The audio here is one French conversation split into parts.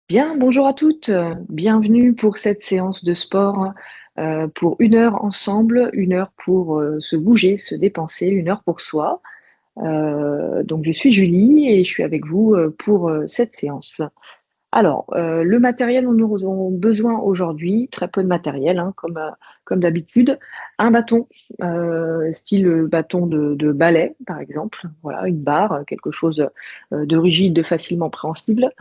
Bien, bonjour à toutes, bienvenue pour cette séance de sport, pour 1 heure ensemble, 1 heure pour, se bouger, se dépenser, 1 heure pour soi. Donc je suis Julie et je suis avec vous, pour, cette séance. Alors, le matériel dont nous aurons besoin aujourd'hui, très peu de matériel, hein, comme d'habitude. Un bâton, style, bâton de ballet, par exemple, voilà, une barre, quelque chose, de rigide, de facilement préhensible.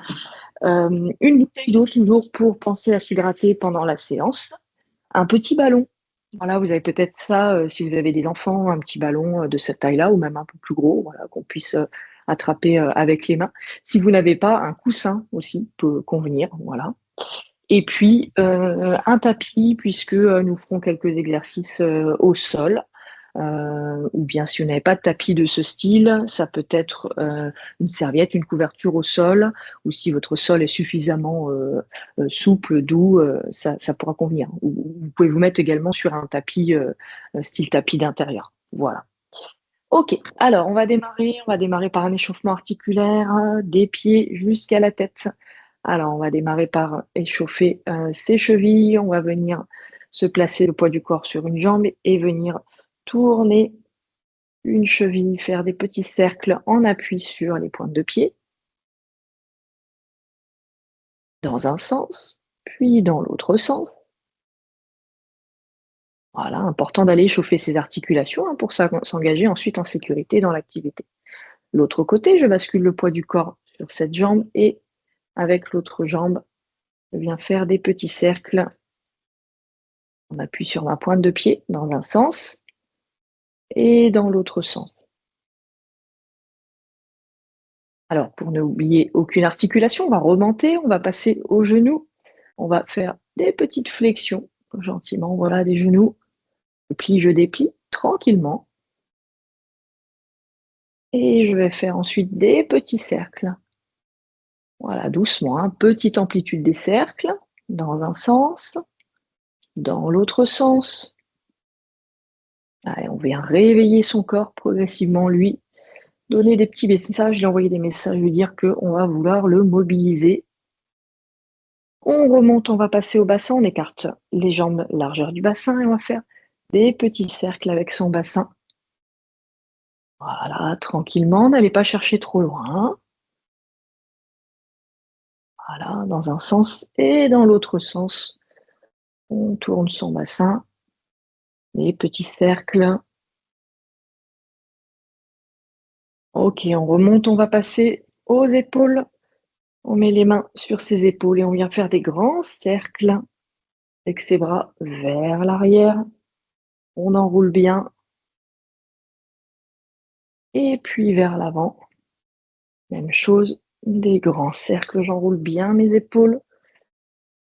Une bouteille d'eau toujours pour penser à s'hydrater pendant la séance. Un petit ballon, voilà, vous avez peut-être ça, si vous avez des enfants, un petit ballon, de cette taille-là ou même un peu plus gros, voilà, qu'on puisse, attraper, avec les mains. Si vous n'avez pas, un coussin aussi peut convenir, voilà. Et puis, un tapis puisque, nous ferons quelques exercices, au sol, ou bien si vous n'avez pas de tapis de ce style, ça peut être, une serviette, une couverture au sol ou si votre sol est suffisamment, souple, doux, ça pourra convenir. Ou vous pouvez vous mettre également sur un tapis, style tapis d'intérieur. Voilà. OK, alors on va démarrer par un échauffement articulaire, des pieds jusqu'à la tête. Alors on va démarrer par échauffer, ses chevilles, on va venir se placer le poids du corps sur une jambe et venir tourner une cheville, faire des petits cercles en appui sur les pointes de pied, dans un sens, puis dans l'autre sens. Voilà, important d'aller échauffer ses articulations, hein, pour s'engager ensuite en sécurité dans l'activité. L'autre côté, je bascule le poids du corps sur cette jambe et avec l'autre jambe, je viens faire des petits cercles. On appuie sur ma pointe de pied dans un sens et dans l'autre sens. Alors, pour n'oublier aucune articulation, on va remonter, on va passer aux genoux. On va faire des petites flexions, gentiment, voilà, des genoux. Je déplie tranquillement. Et je vais faire ensuite des petits cercles. Voilà, doucement, hein, petite amplitude des cercles, dans un sens, dans l'autre sens. Allez, on vient réveiller son corps progressivement, lui, donner des petits messages, lui envoyer des messages, lui dire qu'on va vouloir le mobiliser. On remonte, on va passer au bassin, on écarte les jambes largeur du bassin et on va faire des petits cercles avec son bassin. Voilà, tranquillement, n'allez pas chercher trop loin. Voilà, dans un sens et dans l'autre sens. On tourne son bassin, des petits cercles. OK, on remonte, on va passer aux épaules. On met les mains sur ses épaules et on vient faire des grands cercles avec ses bras vers l'arrière. On enroule bien et puis vers l'avant. Même chose, des grands cercles, j'enroule bien mes épaules,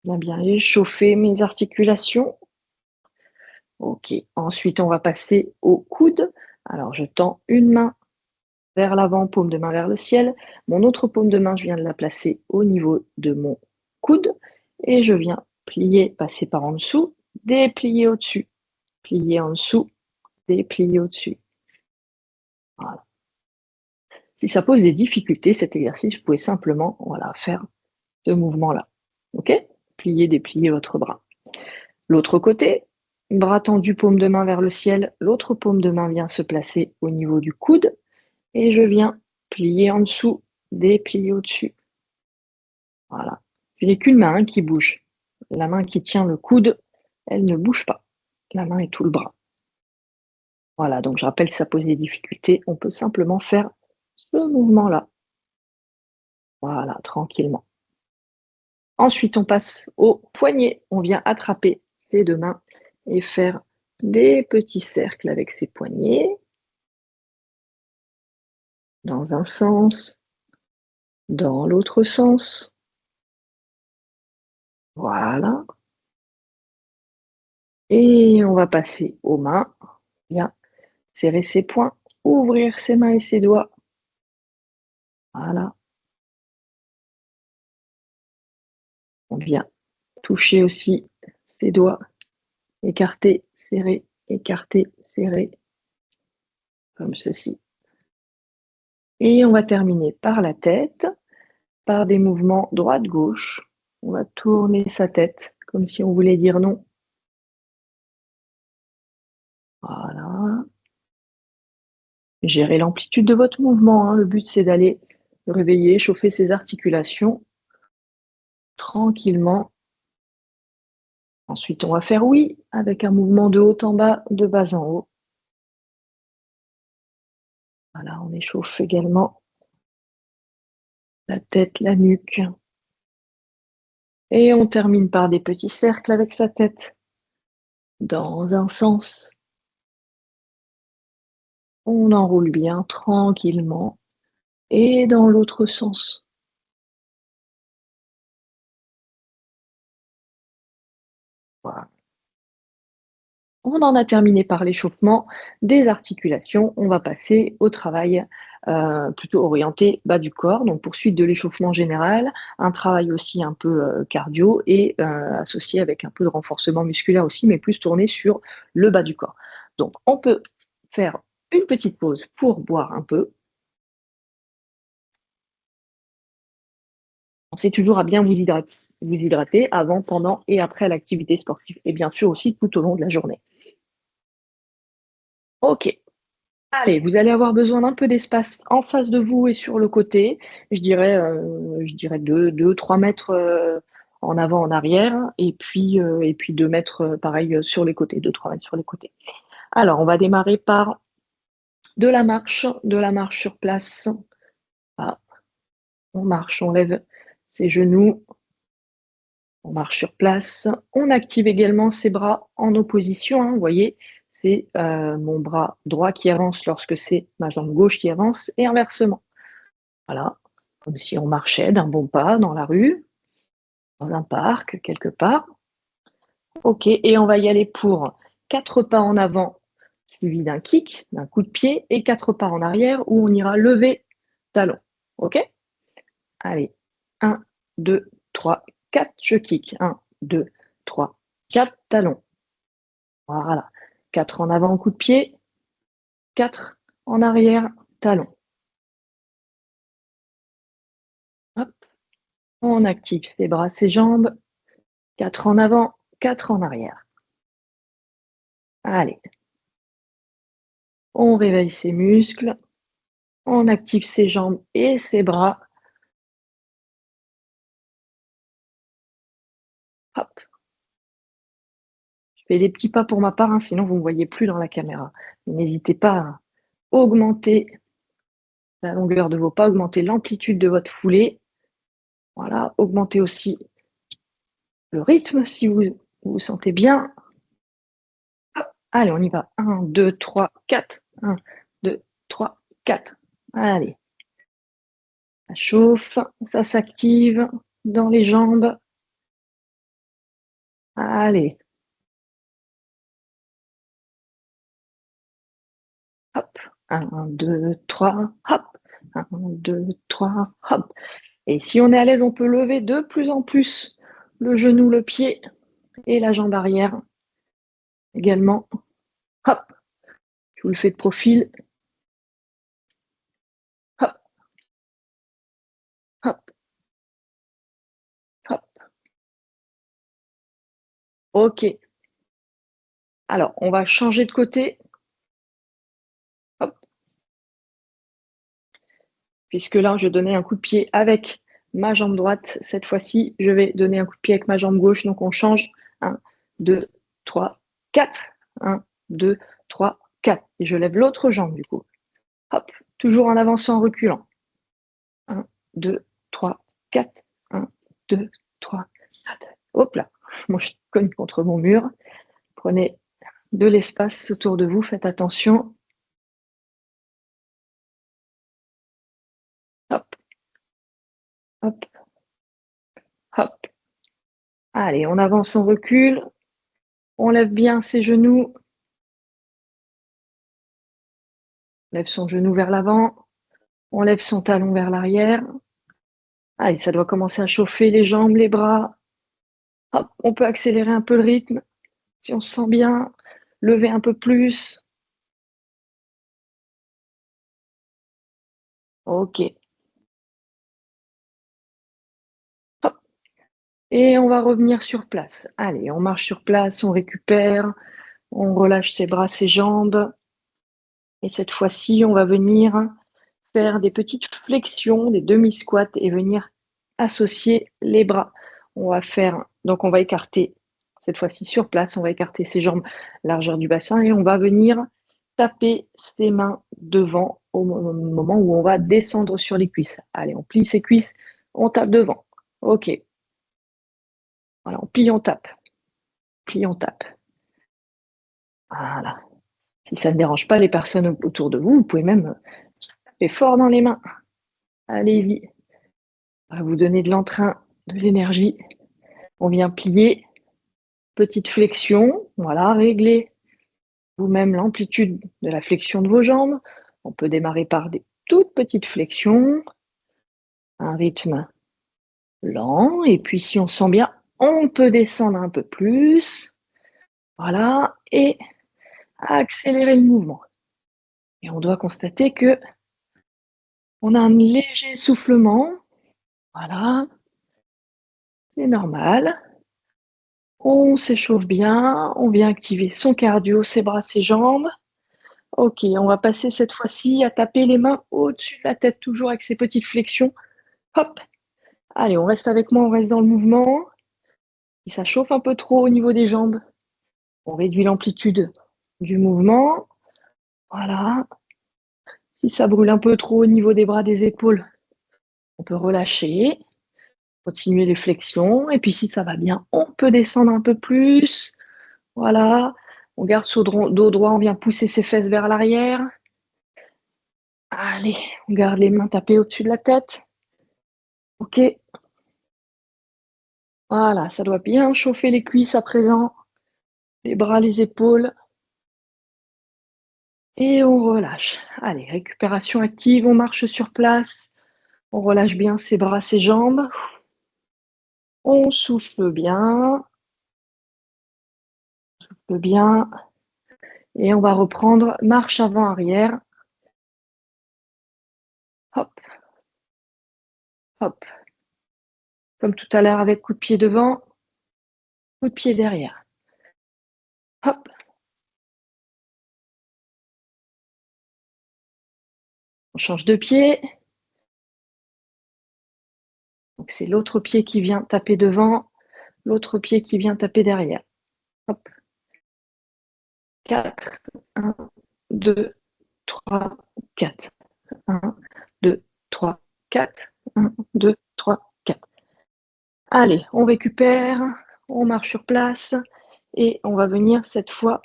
bien échauffer mes articulations. OK, ensuite on va passer au coude. Alors je tends une main vers l'avant, paume de main vers le ciel. Mon autre paume de main, je viens de la placer au niveau de mon coude et je viens plier, passer par en dessous, déplier au-dessus, plier en dessous, déplier au-dessus. Voilà. Si ça pose des difficultés, cet exercice, vous pouvez simplement, voilà, faire ce mouvement-là. OK? Plier, déplier votre bras. L'autre côté, bras tendu, paume de main vers le ciel. L'autre paume de main vient se placer au niveau du coude et je viens plier en dessous, déplier au-dessus. Voilà. Je n'ai qu'une main, hein, qui bouge. La main qui tient le coude, elle ne bouge pas. La main est tout le bras. Voilà, donc je rappelle, si ça pose des difficultés, on peut simplement faire ce mouvement-là. Voilà, tranquillement. Ensuite, on passe au poignet. On vient attraper ses 2 mains et faire des petits cercles avec ses poignets. Dans un sens, dans l'autre sens. Voilà. Et on va passer aux mains. Bien serrer ses poings, ouvrir ses mains et ses doigts. Voilà. On vient toucher aussi ses doigts. Écarter, serrer, comme ceci. Et on va terminer par la tête, par des mouvements droite-gauche. On va tourner sa tête comme si on voulait dire non. Voilà. Gérez l'amplitude de votre mouvement, hein. Le but, c'est d'aller réveiller, chauffer ses articulations tranquillement. Ensuite, on va faire oui avec un mouvement de haut en bas, de bas en haut. Voilà, on échauffe également la tête, la nuque. Et on termine par des petits cercles avec sa tête dans un sens. On enroule bien tranquillement et dans l'autre sens. Voilà. On en a terminé par l'échauffement des articulations. On va passer au travail plutôt orienté bas du corps. Donc poursuite de l'échauffement général, un travail aussi un peu cardio et associé avec un peu de renforcement musculaire aussi, mais plus tourné sur le bas du corps. Donc on peut faire une petite pause pour boire un peu. Pensez toujours à bien vous hydrater avant, pendant et après l'activité sportive et bien sûr aussi tout au long de la journée. OK. Allez, vous allez avoir besoin d'un peu d'espace en face de vous et sur le côté. Je dirais 2-3 mètres, en avant, en arrière et puis 2 mètres, pareil, sur les côtés, 2-3 mètres sur les côtés. Alors, on va démarrer par de la marche sur place. Ah, on marche, on lève ses genoux, on marche sur place. On active également ses bras en opposition, hein, vous voyez? C'est, mon bras droit qui avance lorsque c'est ma jambe gauche qui avance et inversement. Voilà, comme si on marchait d'un bon pas dans la rue, dans un parc, quelque part. OK, et on va y aller pour 4 pas en avant, suivi d'un kick, d'un coup de pied et 4 pas en arrière où on ira lever talon. OK? Allez, 1, 2, 3, 4, je kick. 1, 2, 3, 4, talon. Voilà. 4 en avant, coup de pied, 4 en arrière, talon. Hop, on active ses bras, ses jambes. 4 en avant, 4 en arrière. Allez, on réveille ses muscles, on active ses jambes et ses bras. Hop, je fais des petits pas pour ma part, hein, sinon vous ne me voyez plus dans la caméra. N'hésitez pas à augmenter la longueur de vos pas, augmenter l'amplitude de votre foulée. Voilà, augmenter aussi le rythme si vous sentez bien. Hop, allez, on y va. 1, 2, 3, 4. 1, 2, 3, 4. Allez, ça chauffe, ça s'active dans les jambes. Allez, hop, 1, 2, 3, hop, 1, 2, 3, hop. Et si on est à l'aise, on peut lever de plus en plus le genou, le pied et la jambe arrière également. Hop, je vous le fais de profil. Hop, hop, hop. OK. Alors, on va changer de côté. Hop, puisque là, je donnais un coup de pied avec ma jambe droite. Cette fois-ci, je vais donner un coup de pied avec ma jambe gauche. Donc, on change. 1, 2, 3, 4. 1, 2, 3, 4. Et je lève l'autre jambe du coup. Hop, toujours en avançant, en reculant. 1, 2, 3, 4. 1, 2, 3, 4. Hop là, moi je cogne contre mon mur. Prenez de l'espace autour de vous, faites attention. Hop, hop, hop. Allez, on avance, on recule. On lève bien ses genoux. On lève son genou vers l'avant. On lève son talon vers l'arrière. Allez, ça doit commencer à chauffer les jambes, les bras. Hop, on peut accélérer un peu le rythme si on se sent bien. Lever un peu plus. OK. Hop. Et on va revenir sur place. Allez, on marche sur place, on récupère, on relâche ses bras, ses jambes. Et cette fois-ci, on va venir faire des petites flexions, des demi-squats et venir associer les bras. On va faire, donc on va écarter, cette fois-ci sur place, on va écarter ses jambes largeur du bassin et on va venir taper ses mains devant au moment où on va descendre sur les cuisses. Allez, on plie ses cuisses, on tape devant. Ok. Voilà, on plie, on tape. Plie, on tape. Voilà. Si ça ne dérange pas les personnes autour de vous, vous pouvez même taper fort dans les mains. Allez-y. Ça va vous donner de l'entrain, de l'énergie. On vient plier. Petite flexion. Voilà, réglez vous-même l'amplitude de la flexion de vos jambes. On peut démarrer par des toutes petites flexions. Un rythme lent. Et puis, si on sent bien, on peut descendre un peu plus. Voilà. Et accélérer le mouvement. Et on doit constater que on a un léger essoufflement. Voilà. C'est normal. On s'échauffe bien. On vient activer son cardio, ses bras, ses jambes. Ok, on va passer cette fois-ci à taper les mains au-dessus de la tête, toujours avec ces petites flexions. Hop. Allez, on reste avec moi, on reste dans le mouvement. Si ça chauffe un peu trop au niveau des jambes, on réduit l'amplitude du mouvement. Voilà. Si ça brûle un peu trop au niveau des bras, des épaules, on peut relâcher, continuer les flexions. Et puis si ça va bien, on peut descendre un peu plus. Voilà. On garde son dos droit, on vient pousser ses fesses vers l'arrière. Allez, on garde les mains tapées au-dessus de la tête. Ok. Voilà, ça doit bien chauffer les cuisses à présent, les bras, les épaules. Et on relâche. Allez, récupération active, on marche sur place. On relâche bien ses bras, ses jambes. On souffle bien. Souffle bien. Et on va reprendre marche avant-arrière. Hop, hop. Comme tout à l'heure avec coup de pied devant, coup de pied derrière. Hop. On change de pied. Donc c'est l'autre pied qui vient taper devant, l'autre pied qui vient taper derrière. Hop. 4, 1, 2, 3, 4. 1, 2, 3, 4. 1, 2, 3, 4. Allez, on récupère, on marche sur place et on va venir cette fois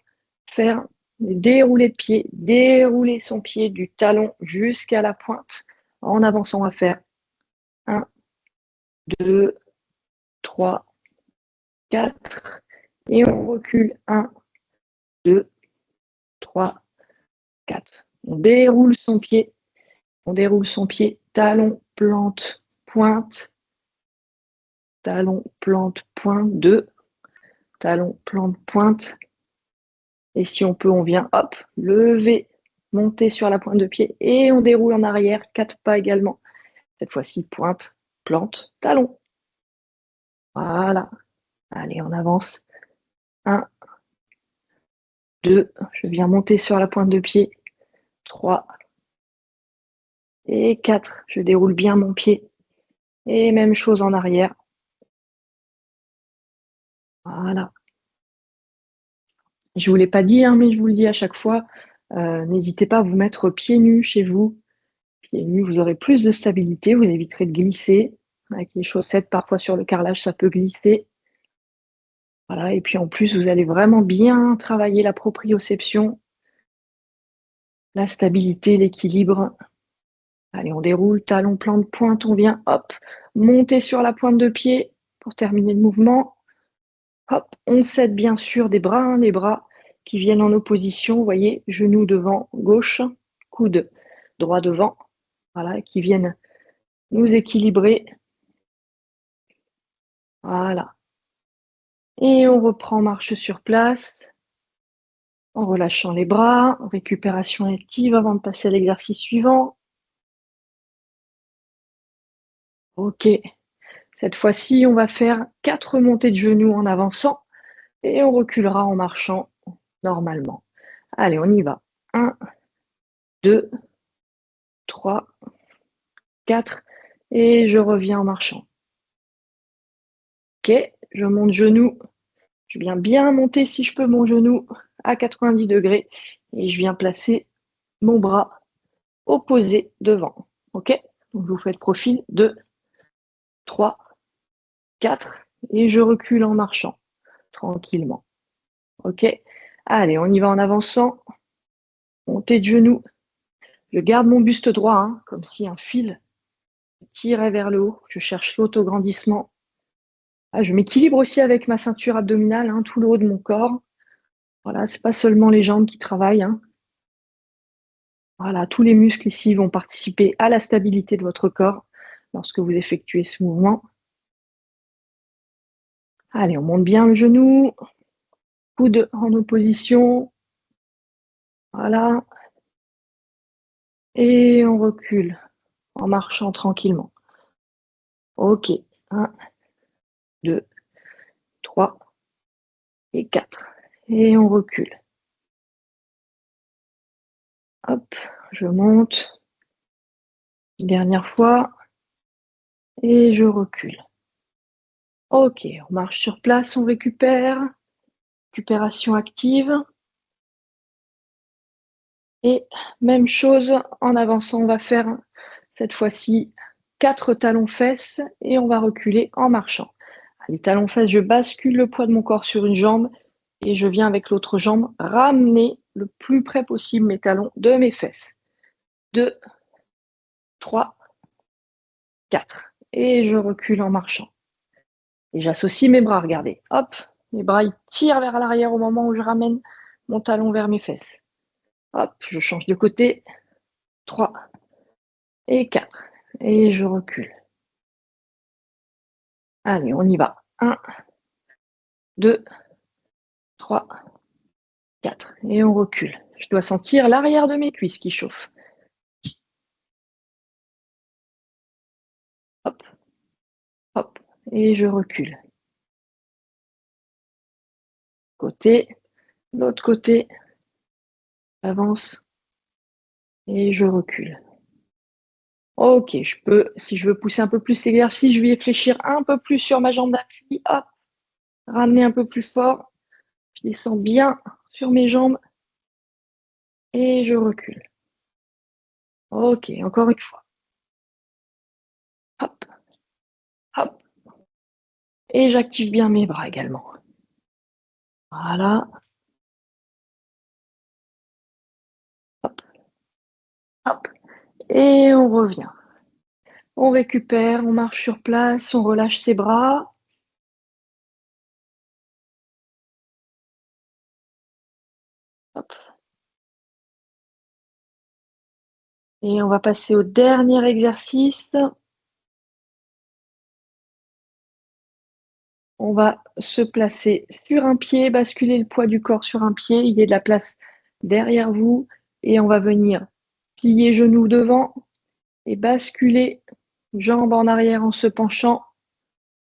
faire dérouler de pied, dérouler son pied du talon jusqu'à la pointe. En avançant, on va faire 1, 2, 3, 4 et on recule 1, 2, 3, 4. On déroule son pied, talon, plante, pointe, talon, plante, pointe, 2, talon, plante, pointe. Et si on peut, on vient, hop, lever, monter sur la pointe de pied et on déroule en arrière, 4 pas également. Cette fois-ci, pointe, plante, talon. Voilà. Allez, on avance. 1, 2, je viens monter sur la pointe de pied. 3 et 4, je déroule bien mon pied. Et même chose en arrière. Voilà. Je ne vous l'ai pas dit, hein, mais je vous le dis à chaque fois, n'hésitez pas à vous mettre pieds nus chez vous. Pieds nus, vous aurez plus de stabilité, vous éviterez de glisser. Avec les chaussettes, parfois sur le carrelage, ça peut glisser. Voilà, et puis en plus, vous allez vraiment bien travailler la proprioception, la stabilité, l'équilibre. Allez, on déroule, talon, plante, pointe, on vient, hop, monter sur la pointe de pied pour terminer le mouvement. Hop, on s'aide bien sûr des bras, hein, les bras qui viennent en opposition, vous voyez, genou devant, gauche, coude droit devant, voilà, qui viennent nous équilibrer. Voilà. Et on reprend marche sur place, en relâchant les bras, récupération active avant de passer à l'exercice suivant. Ok, Cette fois-ci, on va faire 4 montées de genoux en avançant et on reculera en marchant normalement. Allez, on y va. 1, 2, 3, 4 et je reviens en marchant. Ok, je monte genou. Je viens bien monter, si je peux, mon genou à 90 degrés et je viens placer mon bras opposé devant. Ok, donc je vous fais le profil 2, 3, 4 et je recule en marchant tranquillement. Ok, allez, on y va en avançant. Montée de genou. Je garde mon buste droit, hein, comme si un fil tirait vers le haut. Je cherche l'autograndissement. Ah, je m'équilibre aussi avec ma ceinture abdominale, hein, tout le haut de mon corps. Voilà, c'est pas seulement les jambes qui travaillent, hein. Voilà, tous les muscles ici vont participer à la stabilité de votre corps lorsque vous effectuez ce mouvement. Allez, on monte bien le genou, coude en opposition. Voilà. Et on recule en marchant tranquillement. Ok, 1, 2, 3 et 4. Et on recule. Hop, je monte. Dernière fois. Et je recule. Ok, on marche sur place, on récupère. Récupération active. Et même chose, en avançant, on va faire cette fois-ci 4 talons-fesses et on va reculer en marchant. Les talons-fesses, je bascule le poids de mon corps sur une jambe et je viens avec l'autre jambe ramener le plus près possible mes talons de mes fesses. 2, 3, 4. Et je recule en marchant. Et j'associe mes bras, regardez. Hop, mes bras ils tirent vers l'arrière au moment où je ramène mon talon vers mes fesses. Hop, je change de côté. 3 et 4. Et je recule. Allez, on y va. 1, 2, 3, 4. Et on recule. Je dois sentir l'arrière de mes cuisses qui chauffe. Hop, hop. Et je recule. Côté, l'autre côté. Avance. Et je recule. Ok, je peux, si je veux pousser un peu plus l'exercice, je vais fléchir un peu plus sur ma jambe d'appui. Hop, ramener un peu plus fort. Je descends bien sur mes jambes. Et je recule. Ok, encore une fois. Hop, hop. Et j'active bien mes bras également. Voilà. Hop, hop. Et on revient. On récupère, on marche sur place, on relâche ses bras. Hop. Et on va passer au dernier exercice. On va se placer sur un pied, basculer le poids du corps sur un pied, il y a de la place derrière vous et on va venir plier genoux devant et basculer jambes en arrière en se penchant,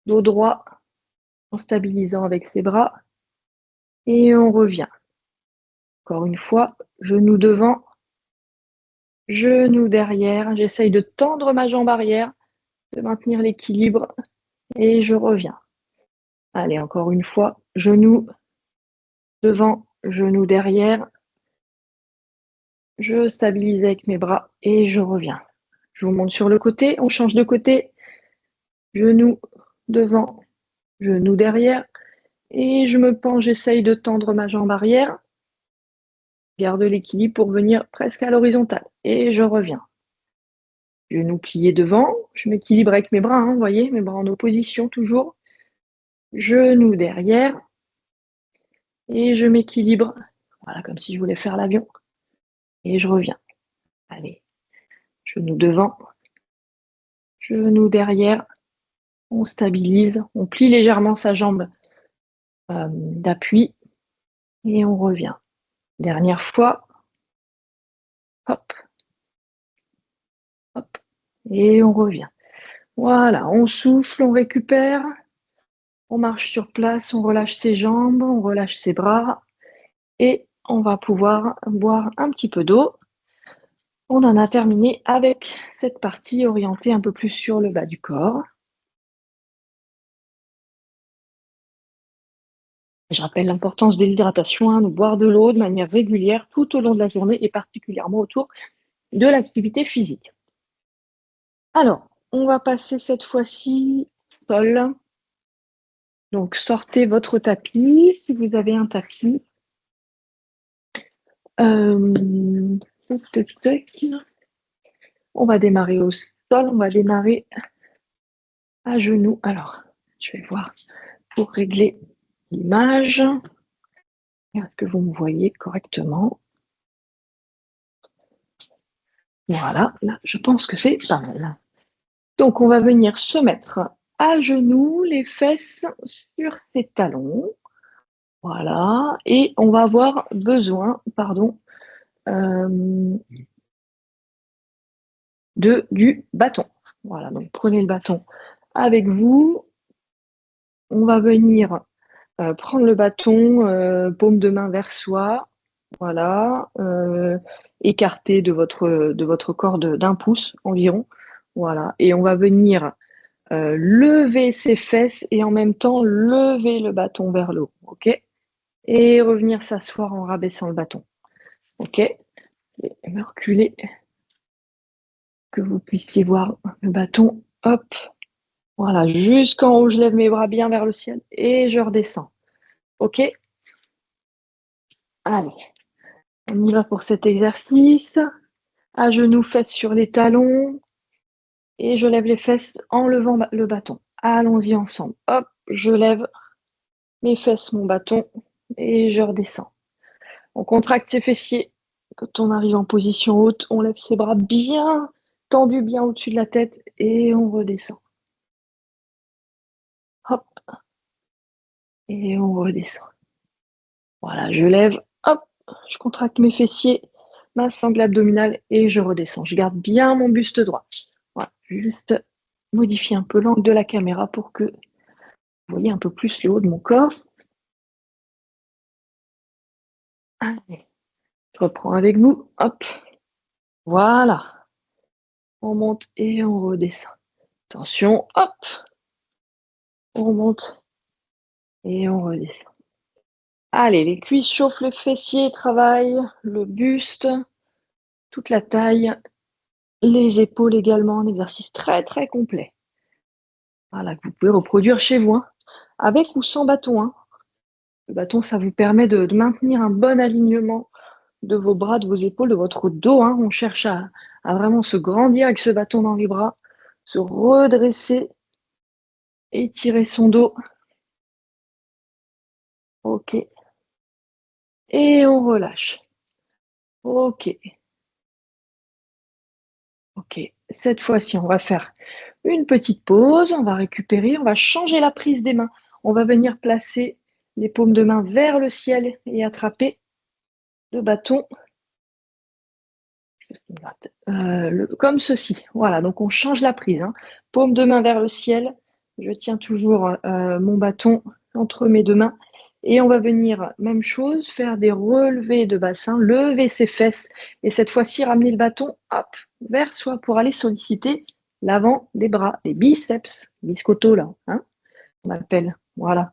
dos droit, en stabilisant avec ses bras et on revient. Encore une fois, genoux devant, genoux derrière, j'essaye de tendre ma jambe arrière, de maintenir l'équilibre et je reviens. Allez, encore une fois, genoux devant, genoux derrière. Je stabilise avec mes bras et je reviens. Je vous monte sur le côté, on change de côté. Genoux devant, genoux derrière. Et je me penche, j'essaye de tendre ma jambe arrière. Garde l'équilibre pour venir presque à l'horizontale. Et je reviens. Genoux pliés devant. Je m'équilibre avec mes bras, hein, vous voyez, mes bras en opposition toujours. Genoux derrière. Et je m'équilibre. Voilà, comme si je voulais faire l'avion. Et je reviens. Allez. Genoux devant. Genoux derrière. On stabilise. On plie légèrement sa jambe d'appui. Et on revient. Dernière fois. Hop. Hop. Et on revient. Voilà, on souffle, on récupère, on marche sur place, on relâche ses jambes, on relâche ses bras et on va pouvoir boire un petit peu d'eau. On en a terminé avec cette partie orientée un peu plus sur le bas du corps. Je rappelle l'importance de l'hydratation, de boire de l'eau de manière régulière tout au long de la journée et particulièrement autour de l'activité physique. Alors, on va passer cette fois-ci au sol. Donc, sortez votre tapis, si vous avez un tapis. Tac, tac. On va démarrer au sol, on va démarrer à genoux. Alors, je vais voir pour régler l'image. Est-ce que vous me voyez correctement? Voilà, là, je pense que c'est pas mal. Donc, on va venir se mettre à genoux, les fesses sur ses talons. Voilà, et on va avoir besoin, du bâton. Voilà, donc prenez le bâton avec vous. On va venir prendre le bâton, paume de main vers soi. Voilà, écarté de votre corps d'un pouce environ. Voilà, et on va venir lever ses fesses et en même temps lever le bâton vers le haut. OK? Et revenir s'asseoir en rabaissant le bâton. OK? Et me reculer, que vous puissiez voir le bâton. Hop, voilà, jusqu'en haut, je lève mes bras bien vers le ciel et je redescends. OK? Allez, on y va pour cet exercice. À genoux, fesses sur les talons. Et je lève les fesses en levant le bâton. Allons-y ensemble. Hop, je lève mes fesses, mon bâton, et je redescends. On contracte ses fessiers. Quand on arrive en position haute, on lève ses bras bien tendus, bien au-dessus de la tête, et on redescend. Hop, et on redescend. Voilà, je lève, hop, je contracte mes fessiers, ma sangle abdominale, et je redescends. Je garde bien mon buste droit. Voilà, juste modifier un peu l'angle de la caméra pour que vous voyez un peu plus le haut de mon corps. Allez, je reprends avec vous. Hop, voilà. On monte et on redescend. Attention, hop, on monte et on redescend. Allez, les cuisses chauffent, le fessier travaille, le buste, toute la taille, les épaules également. Un exercice très très complet. Voilà, que vous pouvez reproduire chez vous, hein, avec ou sans bâton, hein. Le bâton, ça vous permet de maintenir un bon alignement de vos bras, de vos épaules, de votre dos, hein. On cherche à vraiment se grandir avec ce bâton dans les bras, se redresser, étirer son dos. OK. Et on relâche. OK. OK. Cette fois-ci, on va faire une petite pause, on va récupérer, on va changer la prise des mains. On va venir placer les paumes de main vers le ciel et attraper le bâton comme ceci. Voilà, donc on change la prise, hein. Paume de main vers le ciel. Je tiens toujours mon bâton entre mes deux mains. Et on va venir, même chose, faire des relevés de bassin, lever ses fesses. Et cette fois-ci, ramener le bâton hop, vers soi pour aller solliciter l'avant des bras, les biceps, biscotto là, hein, on appelle. Voilà.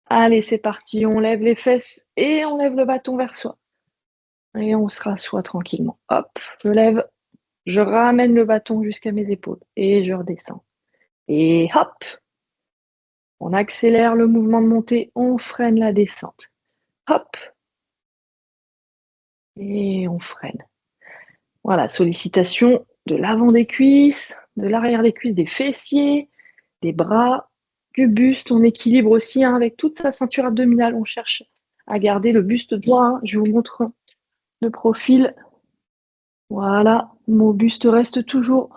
Allez, c'est parti. On lève les fesses et on lève le bâton vers soi. Et on se rassoit tranquillement. Hop, je lève. Je ramène le bâton jusqu'à mes épaules et je redescends. Et hop, on accélère le mouvement de montée, on freine la descente. Hop, et on freine. Voilà, sollicitation de l'avant des cuisses, de l'arrière des cuisses, des fessiers, des bras, du buste. On équilibre aussi, hein, avec toute sa ceinture abdominale. On cherche à garder le buste droit, hein. Je vous montre de profil. Voilà, mon buste reste toujours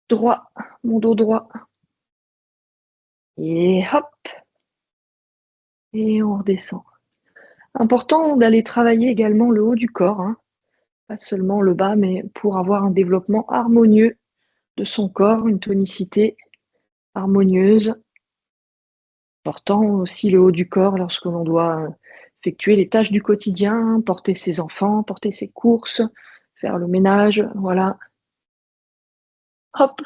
droit, mon dos droit. Et hop, et on redescend. Important d'aller travailler également le haut du corps, hein, pas seulement le bas, mais pour avoir un développement harmonieux de son corps, une tonicité harmonieuse, portant aussi le haut du corps lorsque l'on doit effectuer les tâches du quotidien, porter ses enfants, porter ses courses, faire le ménage, voilà. Hop,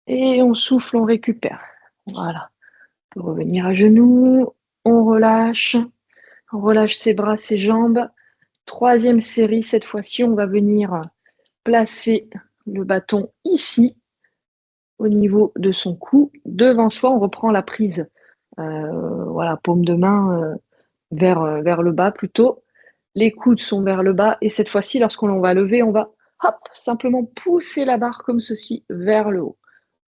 et on souffle, on récupère. Voilà. On peut revenir à genoux, on relâche ses bras, ses jambes. Troisième série, cette fois-ci, on va venir placer le bâton ici, au niveau de son cou, devant soi. On reprend la prise, voilà, paume de main vers le bas plutôt. Les coudes sont vers le bas et cette fois-ci, lorsqu'on va lever, on va hop, simplement pousser la barre comme ceci vers le haut.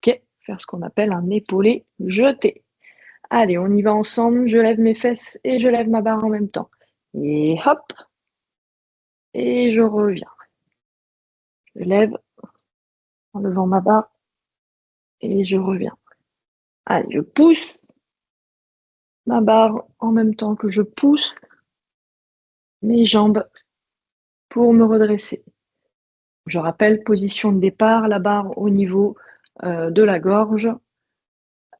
Ok, faire ce qu'on appelle un épaulé jeté. Allez, on y va ensemble. Je lève mes fesses et je lève ma barre en même temps. Et hop, et je reviens. Je lève en levant ma barre et je reviens. Allez, je pousse ma barre en même temps que je pousse mes jambes pour me redresser. Je rappelle, position de départ, la barre au niveau de la gorge,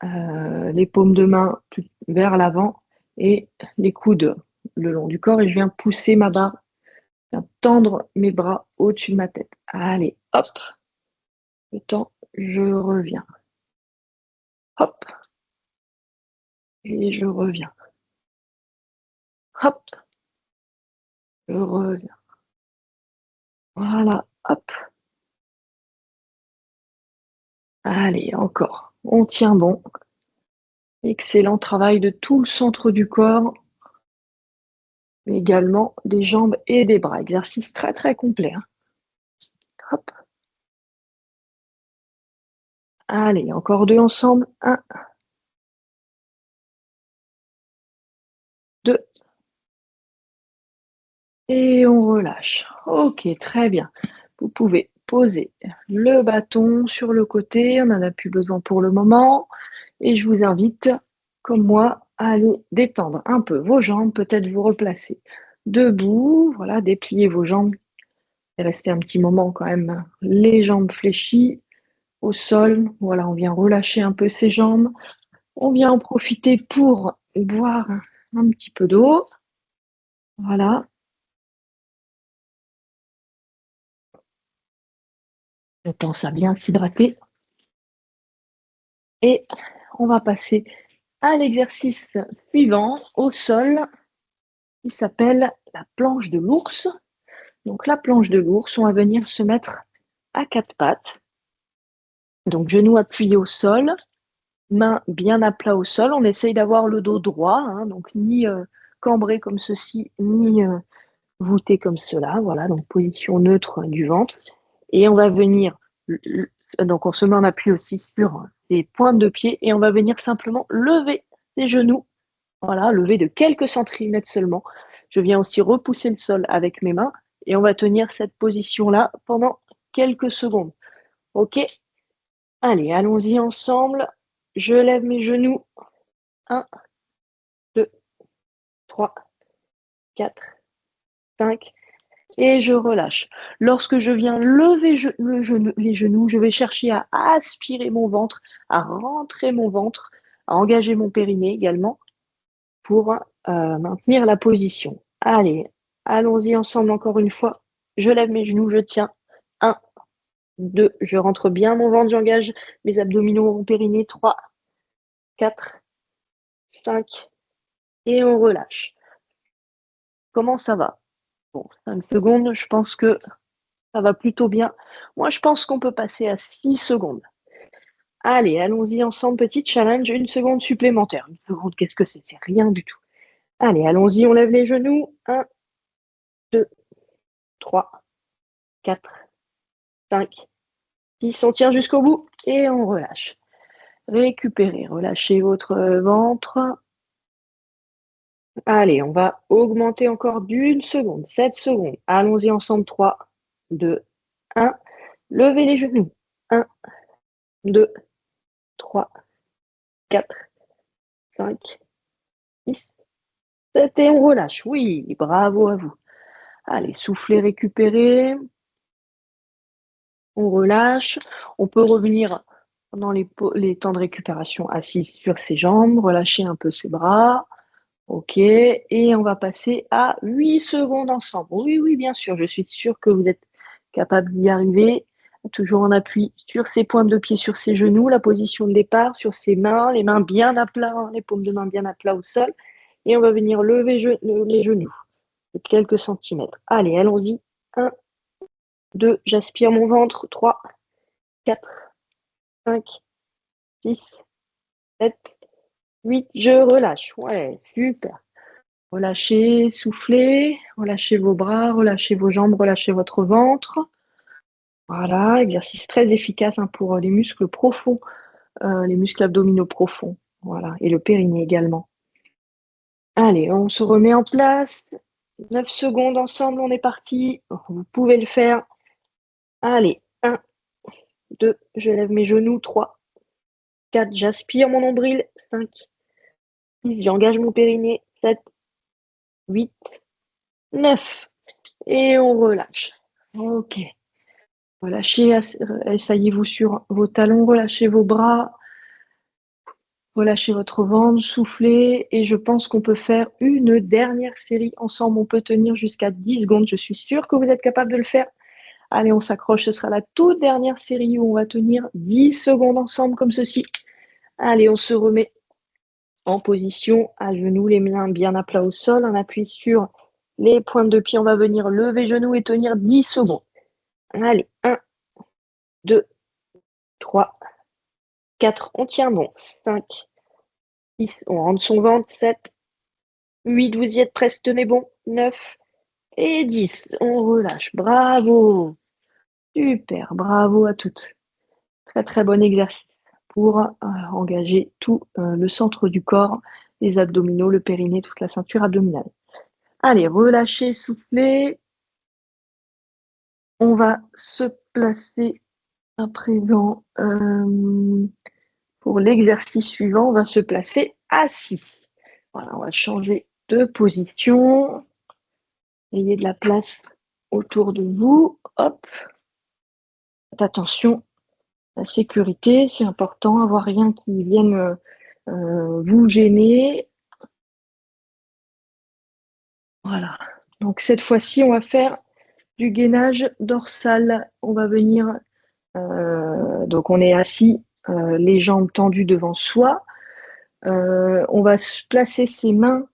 les paumes de main vers l'avant et les coudes le long du corps et je viens pousser ma barre, je viens tendre mes bras au-dessus de ma tête. Allez, hop, le temps, je reviens. Hop, et je reviens. Hop, je reviens. Voilà, hop. Allez, encore. On tient bon. Excellent travail de tout le centre du corps, mais également des jambes et des bras. Exercice très très complet, hein. Hop. Allez, encore deux ensemble. Un, deux, et on relâche. Ok, très bien. Vous pouvez poser le bâton sur le côté, on n'en a plus besoin pour le moment. Et je vous invite, comme moi, à aller détendre un peu vos jambes, peut-être vous replacer debout, voilà, déplier vos jambes et rester un petit moment quand même les jambes fléchies au sol. Voilà, on vient relâcher un peu ses jambes. On vient en profiter pour boire un petit peu d'eau. Voilà, je pense à bien s'hydrater. Et on va passer à l'exercice suivant au sol qui s'appelle la planche de l'ours. Donc la planche de l'ours, on va venir se mettre à quatre pattes. Donc genoux appuyés au sol, mains bien à plat au sol. On essaye d'avoir le dos droit, hein, donc ni cambré comme ceci, ni voûté comme cela. Voilà, donc position neutre du ventre. Et on va venir, donc on se met en appui aussi sur les pointes de pied et on va venir simplement lever les genoux. Voilà, lever de quelques centimètres seulement. Je viens aussi repousser le sol avec mes mains et on va tenir cette position-là pendant quelques secondes. Ok? Allez, allons-y ensemble. Je lève mes genoux. Un, 2, 3, 4, 5. Et je relâche. Lorsque je viens lever les genoux, je vais chercher à aspirer mon ventre, à rentrer mon ventre, à engager mon périnée également pour maintenir la position. Allez, allons-y ensemble encore une fois. Je lève mes genoux, je tiens. Un, deux, je rentre bien mon ventre, j'engage mes abdominaux, mon périnée. 3, 4, 5, et on relâche. Comment ça va? Bon, 5 secondes, je pense que ça va plutôt bien. Moi, je pense qu'on peut passer à 6 secondes. Allez, allons-y ensemble, petit challenge, une seconde supplémentaire. Une seconde, qu'est-ce que c'est? C'est rien du tout. Allez, allons-y, on lève les genoux. 1, 2, 3, 4, 5, 6. On tient jusqu'au bout et on relâche. Récupérez, relâchez votre ventre. Allez, on va augmenter encore d'une seconde, 7 secondes. Allons-y ensemble, 3, 2, 1. Levez les genoux. 1, 2, 3, 4, 5, 6, 7 et on relâche. Oui, bravo à vous. Allez, soufflez, récupérez. on relâche. On peut revenir pendant les temps de récupération assis sur ses jambes, relâcher un peu ses bras. OK, et on va passer à 8 secondes ensemble. Oui, oui, bien sûr, je suis sûre que vous êtes capable d'y arriver. Toujours en appui sur ses pointes de pied, sur ses genoux, la position de départ, sur ses mains, les mains bien à plat, hein, les paumes de main bien à plat au sol. Et on va venir lever les genoux de quelques centimètres. Allez, allons-y. 1, 2, j'aspire mon ventre. 3, 4, 5, 6, 7, 8, je relâche. Ouais, super. Relâchez, soufflez, relâchez vos bras, relâchez vos jambes, relâchez votre ventre. Voilà, exercice très efficace, hein, pour les muscles profonds, les muscles abdominaux profonds. Voilà, et le périnée également. Allez, on se remet en place. 9 secondes ensemble, on est parti. Vous pouvez le faire. Allez, 1, 2, je lève mes genoux. 3, 4, j'aspire mon nombril. 5, 6, j'engage mon périnée. 7, 8, 9. Et on relâche. OK. Relâchez, asseyez-vous sur vos talons, relâchez vos bras, relâchez votre ventre, soufflez. Et je pense qu'on peut faire une dernière série ensemble. On peut tenir jusqu'à 10 secondes. Je suis sûre que vous êtes capable de le faire. Allez, on s'accroche. Ce sera la toute dernière série où on va tenir 10 secondes ensemble comme ceci. Allez, on se remet en position, à genoux, les mains bien à plat au sol. On appuie sur les pointes de pied. On va venir lever genoux et tenir 10 secondes. Allez, 1, 2, 3, 4, on tient bon. 5, 6, on rentre son ventre. 7, 8, vous y êtes presque, tenez bon. 9 et 10, on relâche. Bravo. Super, bravo à toutes. Très très bon exercice pour engager tout le centre du corps, les abdominaux, le périnée, toute la ceinture abdominale. Allez, relâchez, soufflez. On va se placer à présent pour l'exercice suivant. On va se placer assis. Voilà, on va changer de position. Ayez de la place autour de vous. Hop. Faites attention, la sécurité, c'est important. Avoir rien qui vienne vous gêner. Voilà. Donc cette fois-ci, on va faire du gainage dorsal. On va venir, donc on est assis, les jambes tendues devant soi. On va placer ses mains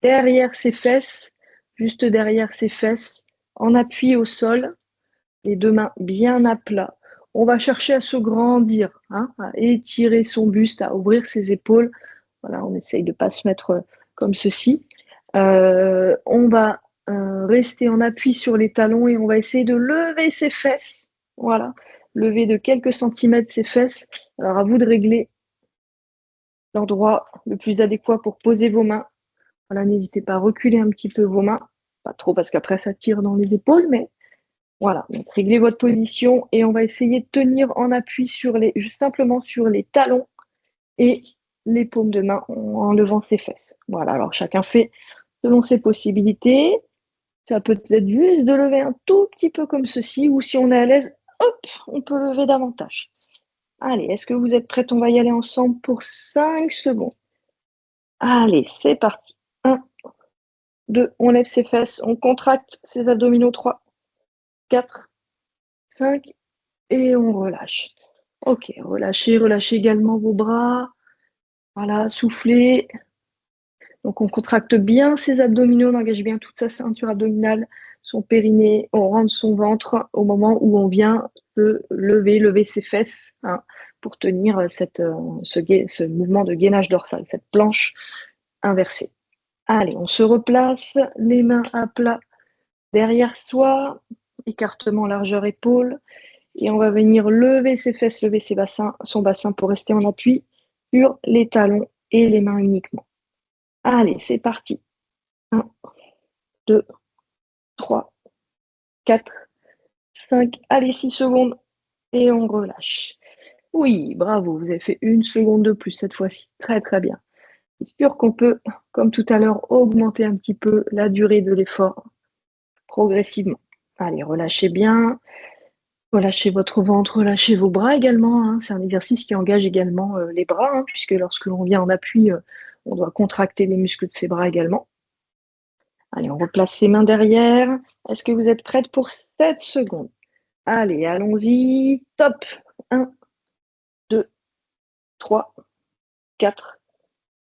derrière ses fesses, juste derrière ses fesses, en appui au sol, les deux mains bien à plat. On va chercher à se grandir, hein, à étirer son buste, à ouvrir ses épaules. Voilà, on essaye de ne pas se mettre comme ceci. On va rester en appui sur les talons et on va essayer de lever ses fesses. Voilà, lever de quelques centimètres ses fesses. Alors à vous de régler l'endroit le plus adéquat pour poser vos mains. Voilà, n'hésitez pas à reculer un petit peu vos mains. Pas trop parce qu'après ça tire dans les épaules, mais voilà. Donc réglez votre position et on va essayer de tenir en appui simplement sur les talons et les paumes de main en levant ses fesses. Voilà, alors chacun fait selon ses possibilités. Ça peut être juste de lever un tout petit peu comme ceci, ou si on est à l'aise, hop, on peut lever davantage. Allez, est-ce que vous êtes prêts? On va y aller ensemble pour 5 secondes. Allez, c'est parti. 1, 2, on lève ses fesses, on contracte ses abdominaux. 3, 4, 5, et on relâche. Ok, relâchez, relâchez également vos bras. Voilà, soufflez. Donc on contracte bien ses abdominaux, on engage bien toute sa ceinture abdominale, son périnée, on rentre son ventre au moment où on vient se lever ses fesses, hein, pour tenir ce mouvement de gainage dorsal, cette planche inversée. Allez, on se replace, les mains à plat derrière soi, écartement largeur épaule, et on va venir lever ses fesses, lever son bassin pour rester en appui sur les talons et les mains uniquement. Allez, c'est parti. 1, 2, 3, 4, 5. Allez, 6 secondes. Et on relâche. Oui, bravo, vous avez fait 1 seconde de plus cette fois-ci. Très, très bien. C'est sûr qu'on peut, comme tout à l'heure, augmenter un petit peu la durée de l'effort progressivement. Allez, relâchez bien. Relâchez votre ventre, relâchez vos bras également, hein. C'est un exercice qui engage également les bras, hein, puisque lorsque l'on vient en appui, on doit contracter les muscles de ses bras également. Allez, on replace ses mains derrière. Est-ce que vous êtes prête pour 7 secondes? Allez, allons-y. Top. 1, 2, 3, 4,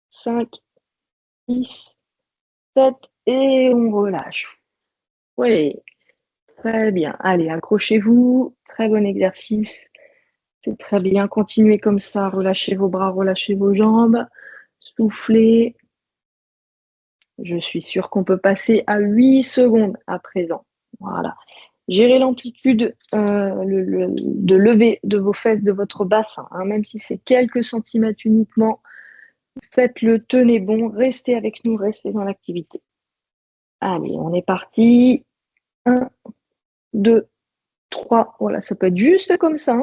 5, 6, 7 et on relâche. Oui, très bien. Allez, accrochez-vous. Très bon exercice. C'est très bien. Continuez comme ça. Relâchez vos bras, relâchez vos jambes. Soufflez. Je suis sûre qu'on peut passer à 8 secondes à présent. Voilà. Gérez l'amplitude de lever de vos fesses, de votre bassin, hein, même si c'est quelques centimètres uniquement. Faites-le, tenez bon, restez avec nous, restez dans l'activité. Allez, on est parti. 1, 2, 3. Voilà, ça peut être juste comme ça.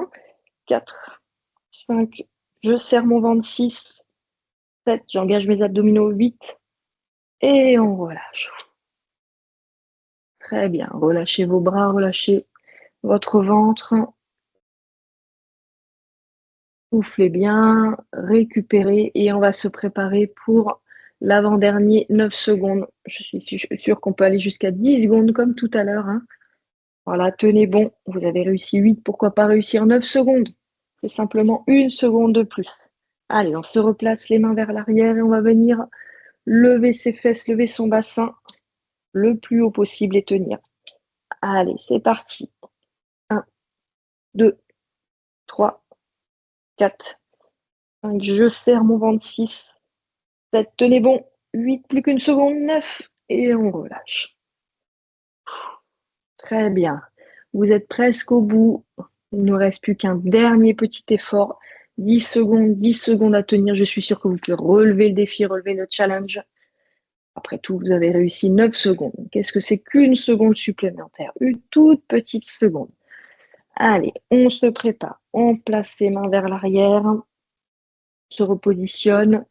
4, 5. Je serre mon ventre. 6, 7. J'engage mes abdominaux. 8. Et on relâche. Très bien. Relâchez vos bras, relâchez votre ventre. Soufflez bien, récupérez et on va se préparer pour l'avant-dernier 9 secondes. Je suis sûre qu'on peut aller jusqu'à 10 secondes comme tout à l'heure, hein. Voilà, tenez bon. Vous avez réussi 8, pourquoi pas réussir 9 secondes? C'est simplement 1 seconde de plus. Allez, on se replace les mains vers l'arrière et on va venir lever ses fesses, lever son bassin le plus haut possible et tenir. Allez, c'est parti. 1, 2, 3, 4, 5. Je serre mon ventre. 6, 7, tenez bon. 8, plus qu'une seconde. 9 et on relâche. Très bien. Vous êtes presque au bout. Il ne nous reste plus qu'un dernier petit effort. 10 secondes, 10 secondes à tenir. Je suis sûre que vous pouvez relever le défi, relever le challenge. Après tout, vous avez réussi 9 secondes. Qu'est-ce que c'est qu'une seconde supplémentaire? Une toute petite seconde. Allez, on se prépare. On place les mains vers l'arrière. On se repositionne.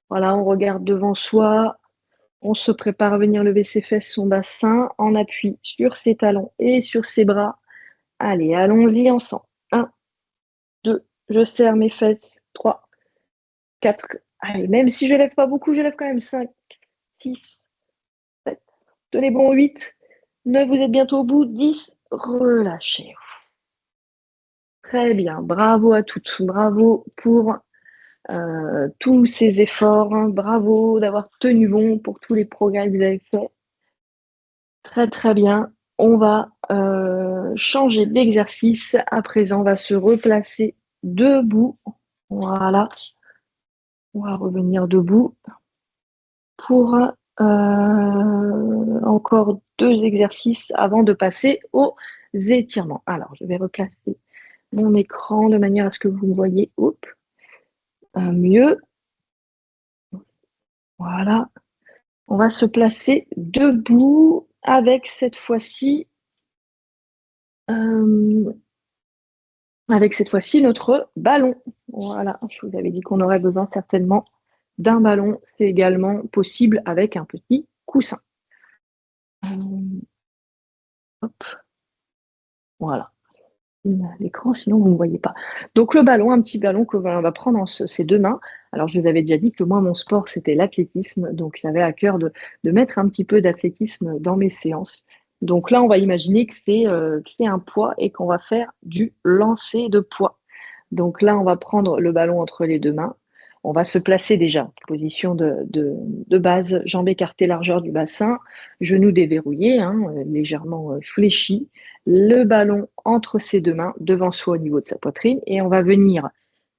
Voilà, on regarde devant soi. On se prépare à venir lever ses fesses, son bassin, en appui sur ses talons et sur ses bras. Allez, allons-y ensemble. 1, 2, je serre mes fesses. 3, 4. Allez, même si je lève pas beaucoup, je lève quand même. 5, 6, 7. Tenez bon. 8, 9, vous êtes bientôt au bout. 10, relâchez. Très bien, bravo à toutes. Bravo pour tous ces efforts. Bravo d'avoir tenu bon pour tous les progrès que vous avez faits. Très, très bien. On va changer d'exercice. À présent, on va se replacer debout. Voilà. On va revenir debout pour encore 2 exercices avant de passer aux étirements. Alors, je vais replacer mon écran de manière à ce que vous me voyez mieux. Voilà. On va se placer debout avec cette fois-ci notre ballon. Voilà, je vous avais dit qu'on aurait besoin certainement d'un ballon. C'est également possible avec un petit coussin. Hop, voilà. L'écran, sinon vous ne me voyez pas. Donc le ballon, un petit ballon que l'on va prendre dans ses 2 mains. Alors je vous avais déjà dit que moi, mon sport, c'était l'athlétisme. Donc j'avais à cœur de mettre un petit peu d'athlétisme dans mes séances. Donc là, on va imaginer que c'est un poids et qu'on va faire du lancer de poids. Donc là, on va prendre le ballon entre les 2 mains. On va se placer déjà, position de base, jambes écartées, largeur du bassin, genoux déverrouillés, hein, légèrement fléchis. Le ballon entre ses 2 mains, devant soi au niveau de sa poitrine, et on va venir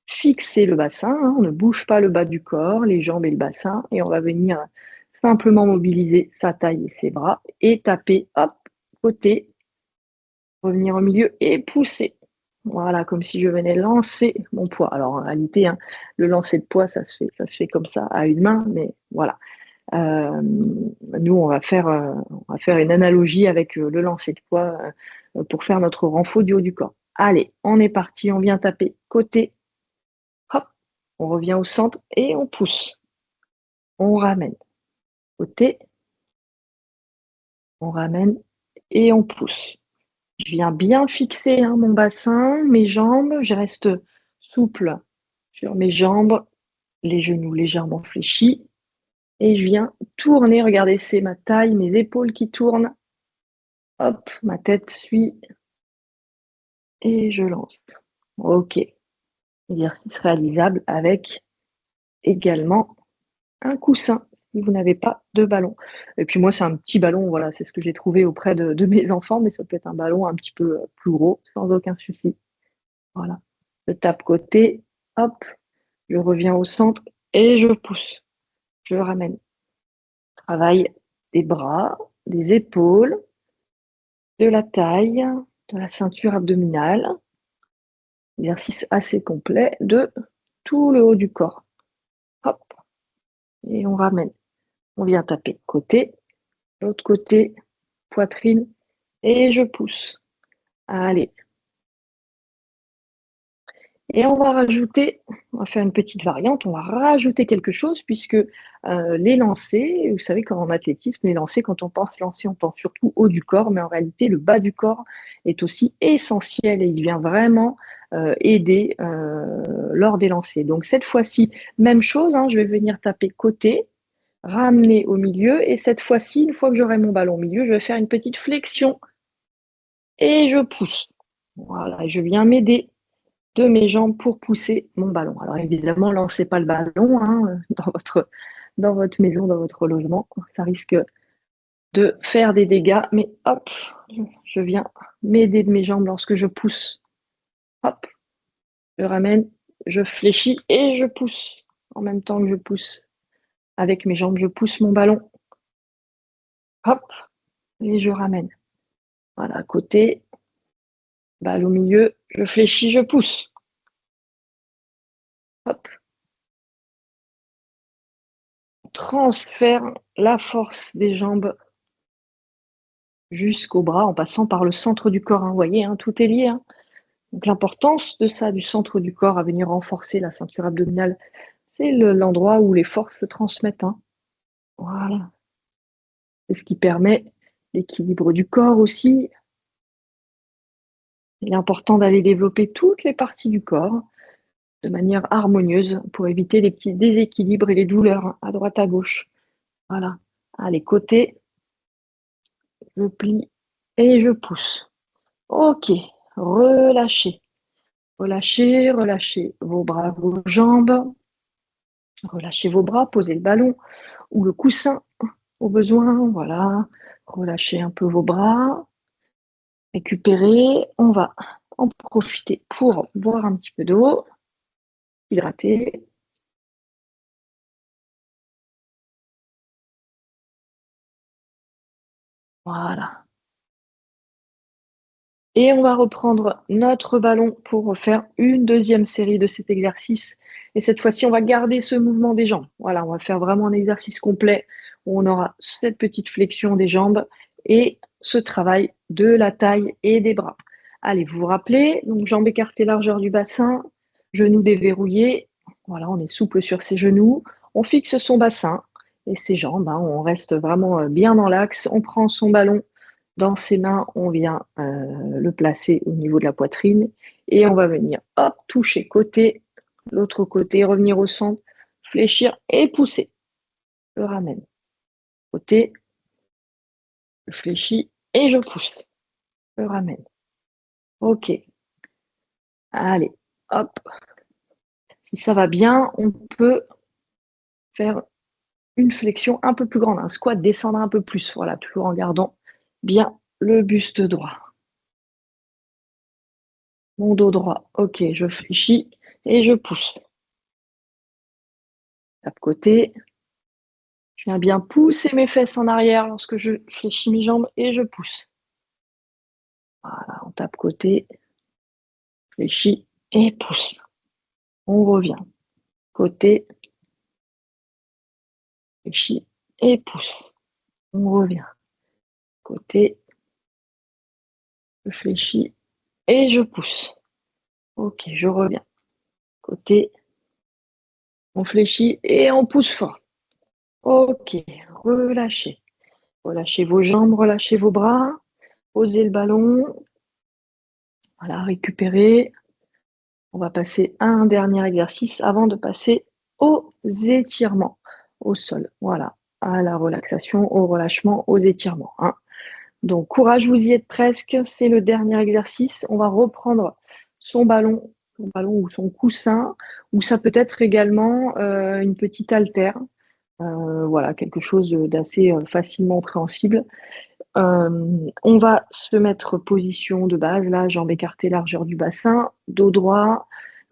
fixer le bassin, hein, on ne bouge pas le bas du corps, les jambes et le bassin, et on va venir simplement mobiliser sa taille et ses bras, et taper, hop, côté, revenir au milieu et pousser. Voilà, comme si je venais lancer mon poids. Alors en réalité, hein, le lancer de poids, ça se fait comme ça à une main, mais voilà. Nous, on va faire une analogie avec le lancer de poids pour faire notre renfort du haut du corps. Allez, on est parti, on vient taper côté, hop, on revient au centre et on pousse. On ramène côté, on ramène et on pousse. Je viens bien fixer, hein, mon bassin, mes jambes. Je reste souple sur mes jambes, les genoux légèrement fléchis. Et je viens tourner. Regardez, c'est ma taille, mes épaules qui tournent. Hop, ma tête suit et je lance. OK. Exercice réalisable avec également un coussin si vous n'avez pas de ballon. Et puis moi, c'est un petit ballon, voilà, c'est ce que j'ai trouvé auprès de mes enfants, mais ça peut être un ballon un petit peu plus gros, sans aucun souci. Voilà. Je tape côté, hop, je reviens au centre et je pousse. Je ramène. Travail des bras, des épaules, de la taille, de la ceinture abdominale. Exercice assez complet de tout le haut du corps. Hop, et on ramène. On vient taper côté, l'autre côté, poitrine, et je pousse. Allez. Et on va rajouter, on va faire une petite variante, on va rajouter quelque chose puisque les lancers, vous savez, quand en athlétisme, les lancers, quand on pense lancer, on pense surtout haut du corps, mais en réalité, le bas du corps est aussi essentiel et il vient vraiment aider lors des lancers. Donc cette fois-ci, même chose, hein, je vais venir taper côté, ramener au milieu et cette fois-ci, une fois que j'aurai mon ballon au milieu, je vais faire une petite flexion et je pousse. Voilà, je viens m'aider de mes jambes pour pousser mon ballon. Alors évidemment, lancez pas le ballon, hein, dans votre maison, dans votre logement. Ça risque de faire des dégâts, mais hop, je viens m'aider de mes jambes lorsque je pousse. Hop, je ramène, je fléchis et je pousse. En même temps que je pousse avec mes jambes, je pousse mon ballon. Hop, et je ramène. Voilà, côté, balle au milieu, je fléchis, je pousse. Hop, transfère la force des jambes jusqu'au bras en passant par le centre du corps, hein. Vous voyez, hein, tout est lié, hein. Donc l'importance de ça, du centre du corps à venir renforcer la ceinture abdominale, c'est l'endroit où les forces se transmettent, hein. Voilà. C'est ce qui permet l'équilibre du corps aussi. Il est important d'aller développer toutes les parties du corps de manière harmonieuse pour éviter les petits déséquilibres et les douleurs à droite à gauche. Voilà. Allez, côté, je plie et je pousse. Ok, relâchez. Relâchez, relâchez vos bras, vos jambes. Relâchez vos bras, posez le ballon ou le coussin au besoin. Voilà. Relâchez un peu vos bras. Récupérez. On va en profiter pour boire un petit peu d'eau. Hydrater. Voilà. Et on va reprendre notre ballon pour faire une deuxième série de cet exercice. Et cette fois-ci, on va garder ce mouvement des jambes. Voilà, on va faire vraiment un exercice complet où on aura cette petite flexion des jambes et ce travail de la taille et des bras. Allez, vous vous rappelez, donc jambes écartées, largeur du bassin, genoux déverrouillés. Voilà, on est souple sur ses genoux. On fixe son bassin et ses jambes, hein, on reste vraiment bien dans l'axe. On prend son ballon dans ses mains, on vient le placer au niveau de la poitrine et on va venir hop, toucher côté, l'autre côté, revenir au centre, fléchir et pousser. Je ramène. Côté, je fléchis et je pousse. Je ramène. Ok. Allez, hop. Si ça va bien, on peut faire une flexion un peu plus grande, un squat, descendre un peu plus. Voilà, toujours en gardant bien le buste droit. Mon dos droit. Ok, je fléchis et je pousse. Tape côté. Je viens bien pousser mes fesses en arrière lorsque je fléchis mes jambes et je pousse. Voilà, on tape côté, fléchit et pousse. On revient. Côté, fléchit et pousse. On revient. Côté, je fléchis et je pousse. Ok, je reviens. Côté, on fléchit et on pousse fort. Ok, relâchez. Relâchez vos jambes, relâchez vos bras. Posez le ballon. Voilà, récupérer. On va passer à un dernier exercice avant de passer aux étirements au sol. Voilà, à la relaxation, au relâchement, aux étirements, hein. Donc courage, vous y êtes presque, c'est le dernier exercice. On va reprendre son ballon ou son coussin, ou ça peut être également, une petite haltère, voilà, quelque chose, d'assez, facilement compréhensible. On va se mettre position de base, là, jambes écartées, largeur du bassin, dos droit,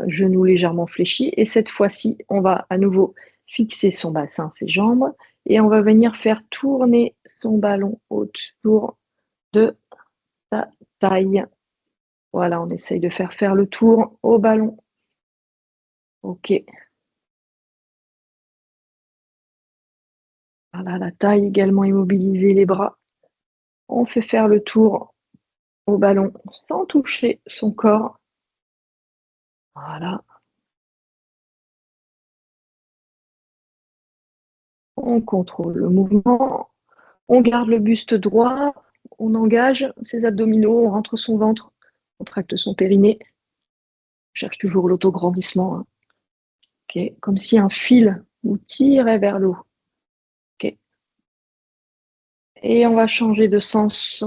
genoux légèrement fléchis et cette fois-ci, on va à nouveau fixer son bassin, ses jambes et on va venir faire tourner son ballon autour de sa taille. Voilà, on essaye de faire le tour au ballon. OK. Voilà, la taille également immobilisée, les bras. On fait faire le tour au ballon sans toucher son corps. Voilà. On contrôle le mouvement, on garde le buste droit, on engage ses abdominaux, on rentre son ventre, on contracte son périnée. On cherche toujours l'autograndissement, hein. OK, comme si un fil vous tirait vers le haut. OK. Et on va changer de sens,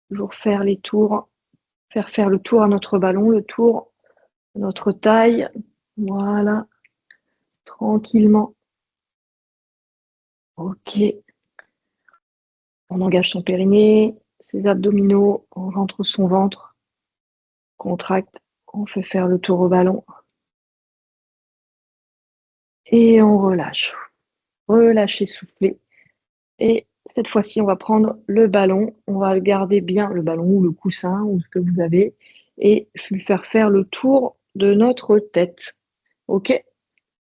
toujours faire les tours, faire le tour à notre ballon, le tour de notre taille. Voilà, tranquillement. OK. On engage son périnée, ses abdominaux, on rentre son ventre, contracte, on fait faire le tour au ballon. Et on relâche. Relâchez, soufflez. Et cette fois-ci, on va prendre le ballon. On va le garder bien, le ballon ou le coussin ou ce que vous avez, et lui faire le tour de notre tête. OK?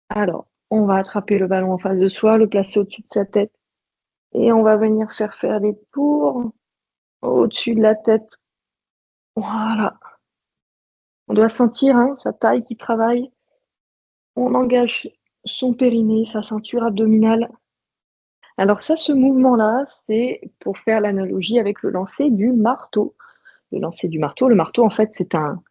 Alors, on va attraper le ballon en face de soi, le placer au-dessus de sa tête et on va venir faire des tours au-dessus de la tête. Voilà. On doit sentir, hein, sa taille qui travaille. On engage son périnée, sa ceinture abdominale. Alors ça, ce mouvement-là, c'est pour faire l'analogie avec le lancer du marteau. Le lancer du marteau, le marteau, en fait, c'est un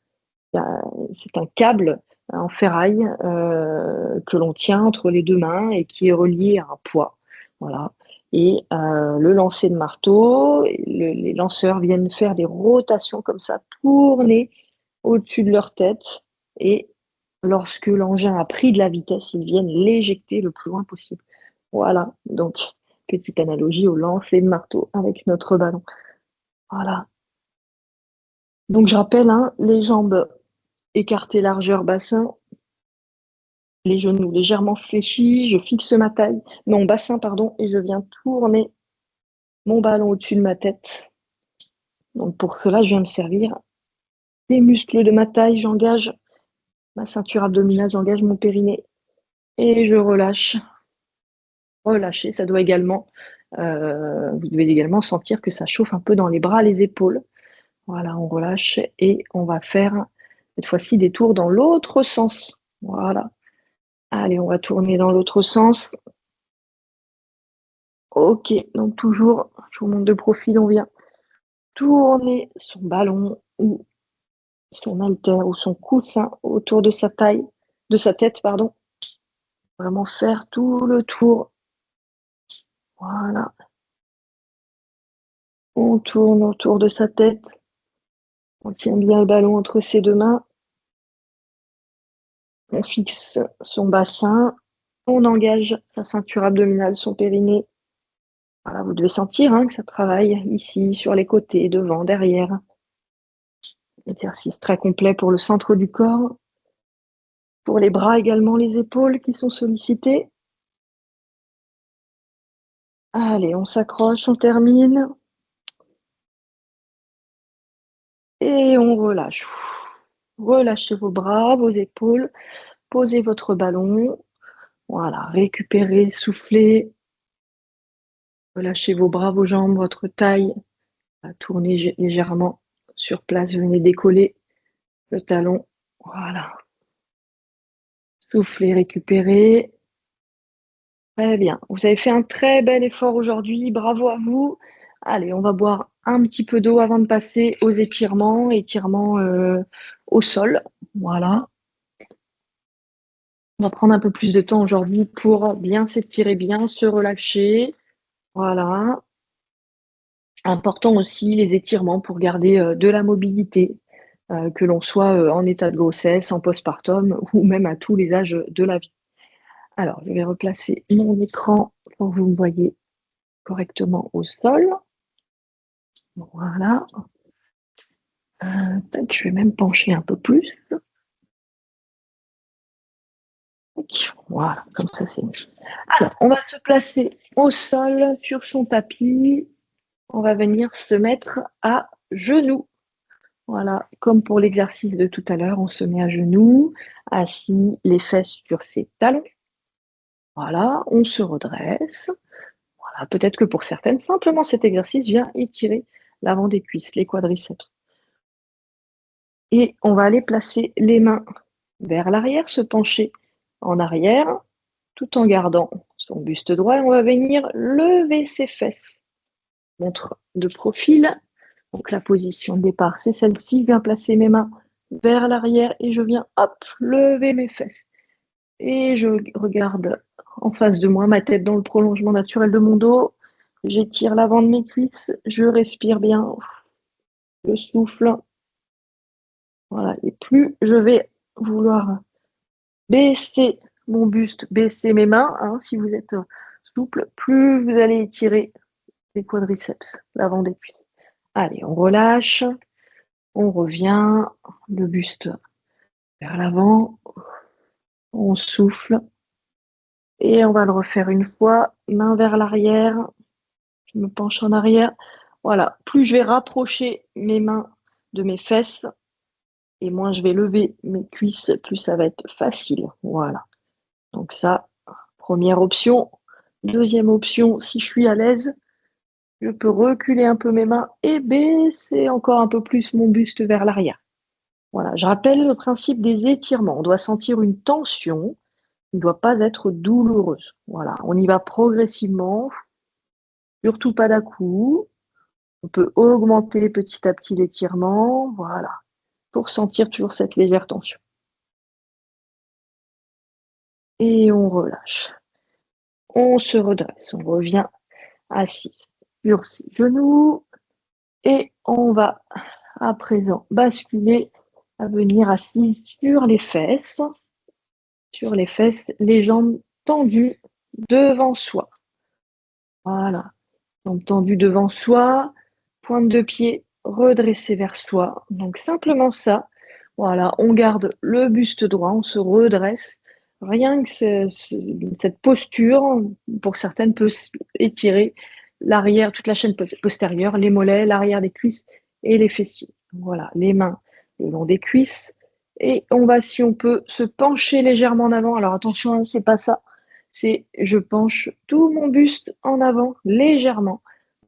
câble en ferraille, que l'on tient entre les 2 mains et qui est relié à un poids. Voilà et le lancer de marteau, les lanceurs viennent faire des rotations comme ça, tourner au-dessus de leur tête et lorsque l'engin a pris de la vitesse, ils viennent l'éjecter le plus loin possible. Voilà, donc petite analogie au lancer de marteau avec notre ballon. Voilà. Donc je rappelle, hein, les jambes écartées largeur bassin, les genoux légèrement fléchis, je fixe mon bassin pardon, et je viens tourner mon ballon au-dessus de ma tête. Donc pour cela, je viens me servir des muscles de ma taille, j'engage ma ceinture abdominale, j'engage mon périnée et je relâche. Relâcher, ça doit également, vous devez également sentir que ça chauffe un peu dans les bras, les épaules. Voilà, on relâche et on va faire cette fois-ci des tours dans l'autre sens. Voilà. Allez, on va tourner dans l'autre sens. OK, donc toujours, je vous montre de profil, on vient tourner son ballon ou son haltère ou son coussin autour de sa taille, de sa tête, pardon. Vraiment faire tout le tour. Voilà. On tourne autour de sa tête. On tient bien le ballon entre ses 2 mains. On fixe son bassin. On engage sa ceinture abdominale, son périnée. Voilà, vous devez sentir, hein, que ça travaille ici, sur les côtés, devant, derrière. Exercice très complet pour le centre du corps. Pour les bras également, les épaules qui sont sollicitées. Allez, on s'accroche, on termine. Et on relâche. Relâchez vos bras, vos épaules. Posez votre ballon. Voilà, récupérez, soufflez. Relâchez vos bras, vos jambes, votre taille. Tournez légèrement sur place. Venez décoller le talon. Voilà. Soufflez, récupérez. Très bien. Vous avez fait un très bel effort aujourd'hui. Bravo à vous. Allez, on va boire un petit peu d'eau avant de passer aux étirements au sol. Voilà. On va prendre un peu plus de temps aujourd'hui pour bien s'étirer, bien se relâcher. Voilà. Important aussi les étirements pour garder de la mobilité, que l'on soit en état de grossesse, en postpartum ou même à tous les âges de la vie. Alors, je vais replacer mon écran pour que vous me voyez correctement au sol. Voilà. Je vais même pencher un peu plus. Voilà, comme ça c'est mieux. Alors, on va se placer au sol sur son tapis. On va venir se mettre à genoux. Voilà, comme pour l'exercice de tout à l'heure, on se met à genoux, assis, les fesses sur ses talons. Voilà, on se redresse. Voilà, peut-être que pour certaines, simplement cet exercice vient étirer l'avant des cuisses, les quadriceps. Et on va aller placer les mains vers l'arrière, se pencher en arrière, tout en gardant son buste droit. Et on va venir lever ses fesses. Montre de profil. Donc la position de départ, c'est celle-ci. Je viens placer mes mains vers l'arrière et je viens, hop, lever mes fesses. Et je regarde en face de moi, ma tête dans le prolongement naturel de mon dos. J'étire l'avant de mes cuisses, je respire bien, je souffle. Voilà, et plus je vais vouloir baisser mon buste, baisser mes mains, hein, si vous êtes souple, plus vous allez étirer les quadriceps, l'avant des cuisses. Allez, on relâche, on revient, le buste vers l'avant, on souffle, et on va le refaire une fois, main vers l'arrière, je me penche en arrière. Voilà, plus je vais rapprocher mes mains de mes fesses, et moins je vais lever mes cuisses, plus ça va être facile. Voilà. Donc ça, première option. Deuxième option, si je suis à l'aise, je peux reculer un peu mes mains et baisser encore un peu plus mon buste vers l'arrière. Voilà, je rappelle le principe des étirements. On doit sentir une tension, il ne doit pas être douloureuse. Voilà, on y va progressivement, surtout pas d'un coup. On peut augmenter petit à petit l'étirement, voilà, pour sentir toujours cette légère tension. Et on relâche. On se redresse, on revient assis sur ses genoux et on va à présent basculer à venir assis sur les fesses, les jambes tendues devant soi. Voilà, jambes tendues devant soi, pointe de pied redressée vers soi. Donc simplement ça. Voilà, on garde le buste droit, on se redresse. Rien que cette posture, pour certaines, peut étirer l'arrière, toute la chaîne postérieure, les mollets, l'arrière des cuisses et les fessiers. Voilà, les mains le long des cuisses. Et on va, si on peut, se pencher légèrement en avant. Alors attention, hein, c'est pas ça. C'est je penche tout mon buste en avant légèrement.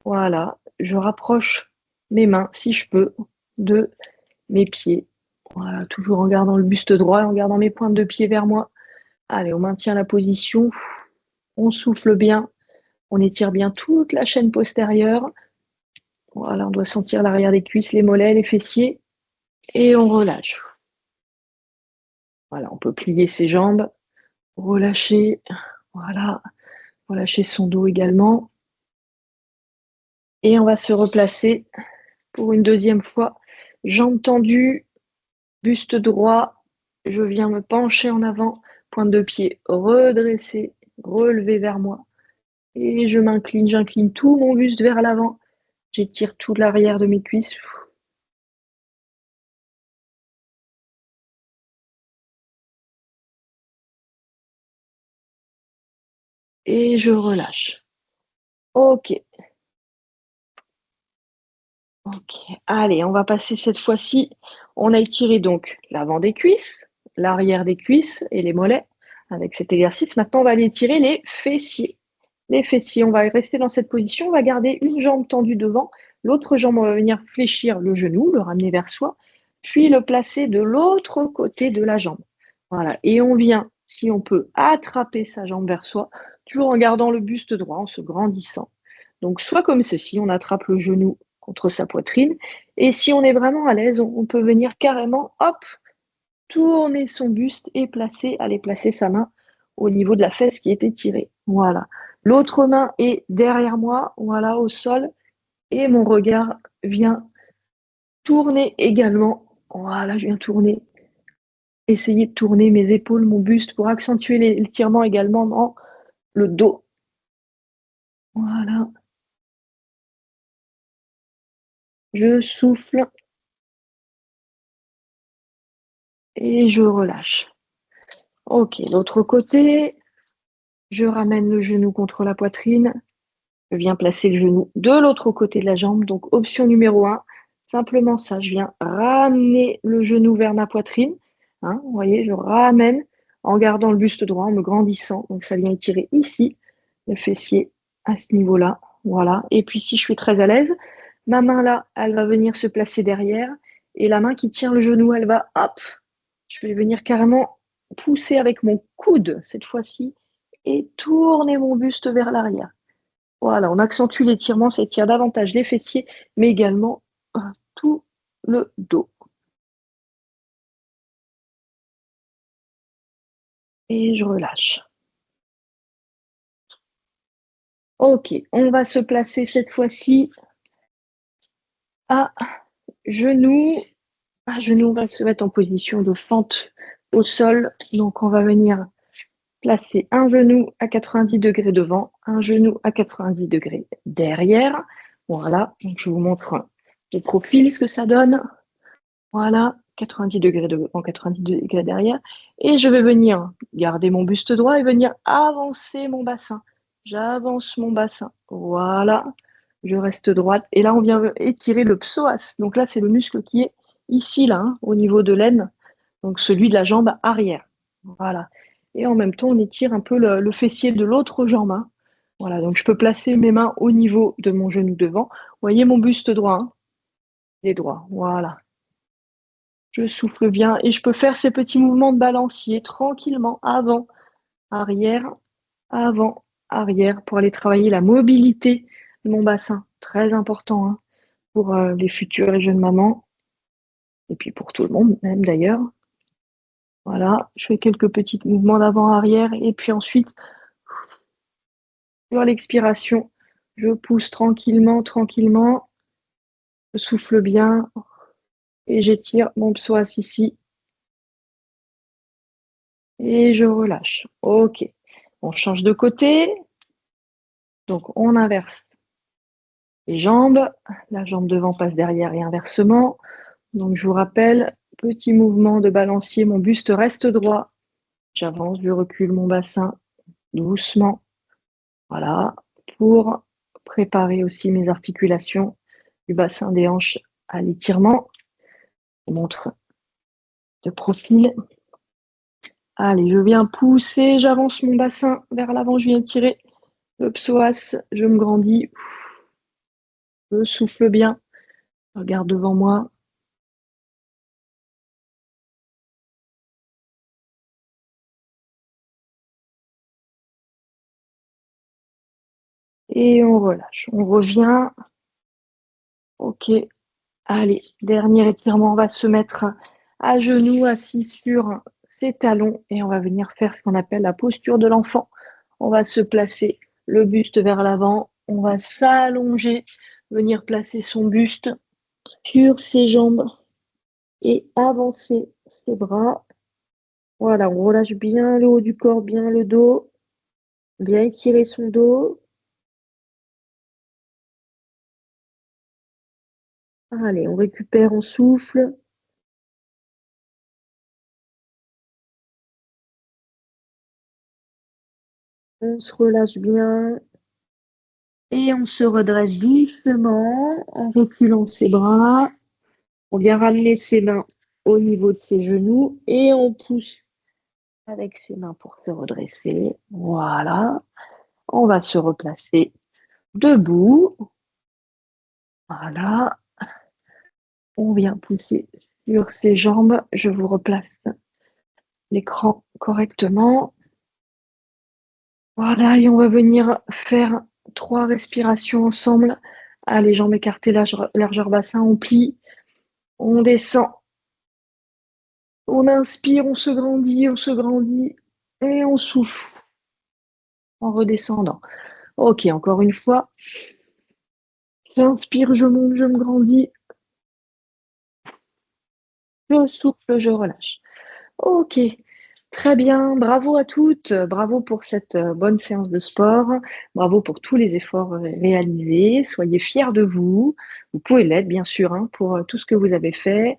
Voilà, je rapproche mes mains, si je peux, de mes pieds. Voilà, toujours en gardant le buste droit et en gardant mes pointes de pied vers moi. Allez, on maintient la position. On souffle bien. On étire bien toute la chaîne postérieure. Voilà, on doit sentir l'arrière des cuisses, les mollets, les fessiers. Et on relâche. Voilà, on peut plier ses jambes, relâcher. Voilà, relâcher son dos également. Et on va se replacer pour une deuxième fois. Jambes tendues, buste droit. Je viens me pencher en avant, pointe de pied redressée, relevée vers moi. Et je m'incline, j'incline tout mon buste vers l'avant. J'étire tout l'arrière de mes cuisses. Et je relâche. Ok. Ok. Allez, on va passer cette fois-ci. On a étiré donc l'avant des cuisses, l'arrière des cuisses et les mollets avec cet exercice. Maintenant, on va aller étirer les fessiers. Les fessiers, on va rester dans cette position. On va garder une jambe tendue devant. L'autre jambe, on va venir fléchir le genou, le ramener vers soi, puis le placer de l'autre côté de la jambe. Voilà. Et on vient, si on peut, attraper sa jambe vers soi, toujours en gardant le buste droit, en se grandissant. Donc, soit comme ceci, on attrape le genou contre sa poitrine. Et si on est vraiment à l'aise, on peut venir carrément, hop, tourner son buste et placer sa main au niveau de la fesse qui est étirée. Voilà. L'autre main est derrière moi, voilà, au sol. Et mon regard vient tourner également. Voilà, je viens tourner. Essayer de tourner mes épaules, mon buste pour accentuer l'étirement également dans le dos. Voilà. Je souffle et je relâche. Ok, l'autre côté, je ramène le genou contre la poitrine. Je viens placer le genou de l'autre côté de la jambe. Donc, option numéro 1, simplement ça. Je viens ramener le genou vers ma poitrine. Hein, vous voyez, je ramène en gardant le buste droit, en me grandissant. Donc, ça vient étirer ici, le fessier à ce niveau-là. Voilà. Et puis, si je suis très à l'aise, ma main là, elle va venir se placer derrière. Et la main qui tient le genou, elle va, hop, je vais venir carrément pousser avec mon coude cette fois-ci et tourner mon buste vers l'arrière. Voilà, on accentue l'étirement, ça étire davantage les fessiers, mais également tout le dos. Et je relâche. Ok, on va se placer cette fois-ci à genoux. À genoux, on va se mettre en position de fente au sol. Donc, on va venir placer un genou à 90 degrés devant, un genou à 90 degrés derrière. Voilà, donc je vous montre de profil ce que ça donne. Voilà, 90 degrés devant, 90 degrés derrière. Et je vais venir garder mon buste droit et venir avancer mon bassin. J'avance mon bassin. Voilà, je reste droite. Et là, on vient étirer le psoas. Donc là, c'est le muscle qui est ici, là, hein, au niveau de l'aine. Donc celui de la jambe arrière. Voilà. Et en même temps, on étire un peu le fessier de l'autre jambe. Hein. Voilà, donc je peux placer mes mains au niveau de mon genou devant. Vous voyez mon buste droit, hein, il est droit. Voilà. Je souffle bien et je peux faire ces petits mouvements de balancier tranquillement, arrière, avant, arrière, pour aller travailler la mobilité de mon bassin. Très important hein, pour les futures et jeunes mamans, et puis pour tout le monde même d'ailleurs. Voilà, je fais quelques petits mouvements d'avant-arrière et puis ensuite, sur l'expiration, je pousse tranquillement, tranquillement, je souffle bien et j'étire mon psoas ici et je relâche. Ok, on change de côté. Donc, on inverse les jambes. La jambe devant passe derrière et inversement. Donc, je vous rappelle, petit mouvement de balancier. Mon buste reste droit. J'avance, je recule mon bassin doucement. Voilà. Pour préparer aussi mes articulations du bassin des hanches à l'étirement. Je montre de profil. Allez, je viens pousser. J'avance mon bassin vers l'avant. Je viens tirer le psoas. Je me grandis. Je souffle bien. Je regarde devant moi. Et on relâche. On revient. Ok. Allez, dernier étirement. On va se mettre à genoux, assis sur ses talons. Et on va venir faire ce qu'on appelle la posture de l'enfant. On va se placer le buste vers l'avant. On va s'allonger, venir placer son buste sur ses jambes et avancer ses bras. Voilà, on relâche bien le haut du corps, bien le dos. Bien étirer son dos. Allez, on récupère, on souffle. On se relâche bien et on se redresse doucement en reculant ses bras. On vient ramener ses mains au niveau de ses genoux et on pousse avec ses mains pour se redresser. Voilà. On va se replacer debout. Voilà. On vient pousser sur ses jambes. Je vous replace l'écran correctement. Voilà, et on va venir faire 3 respirations ensemble. Allez, jambes écartées, largeur bassin, on plie, on descend. On inspire, on se grandit et on souffle en redescendant. OK, encore une fois. J'inspire, je monte, je me grandis. Je souffle, je relâche. OK, très bien. Bravo à toutes, bravo pour cette, bonne séance de sport. Bravo pour tous les efforts, réalisés. Soyez fiers de vous. Vous pouvez l'être bien sûr, hein, pour, tout ce que vous avez fait.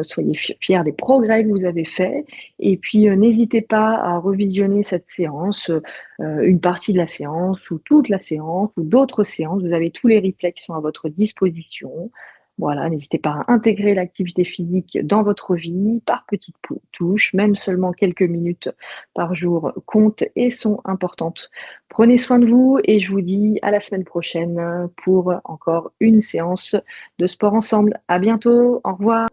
Soyez fiers des progrès que vous avez faits et puis, n'hésitez pas à revisionner cette séance, une partie de la séance ou toute la séance ou d'autres séances. Vous avez tous les replays qui sont à votre disposition. Voilà, n'hésitez pas à intégrer l'activité physique dans votre vie par petites touches, même seulement quelques minutes par jour comptent et sont importantes. Prenez soin de vous et je vous dis à la semaine prochaine pour encore une séance de sport ensemble. À bientôt, au revoir.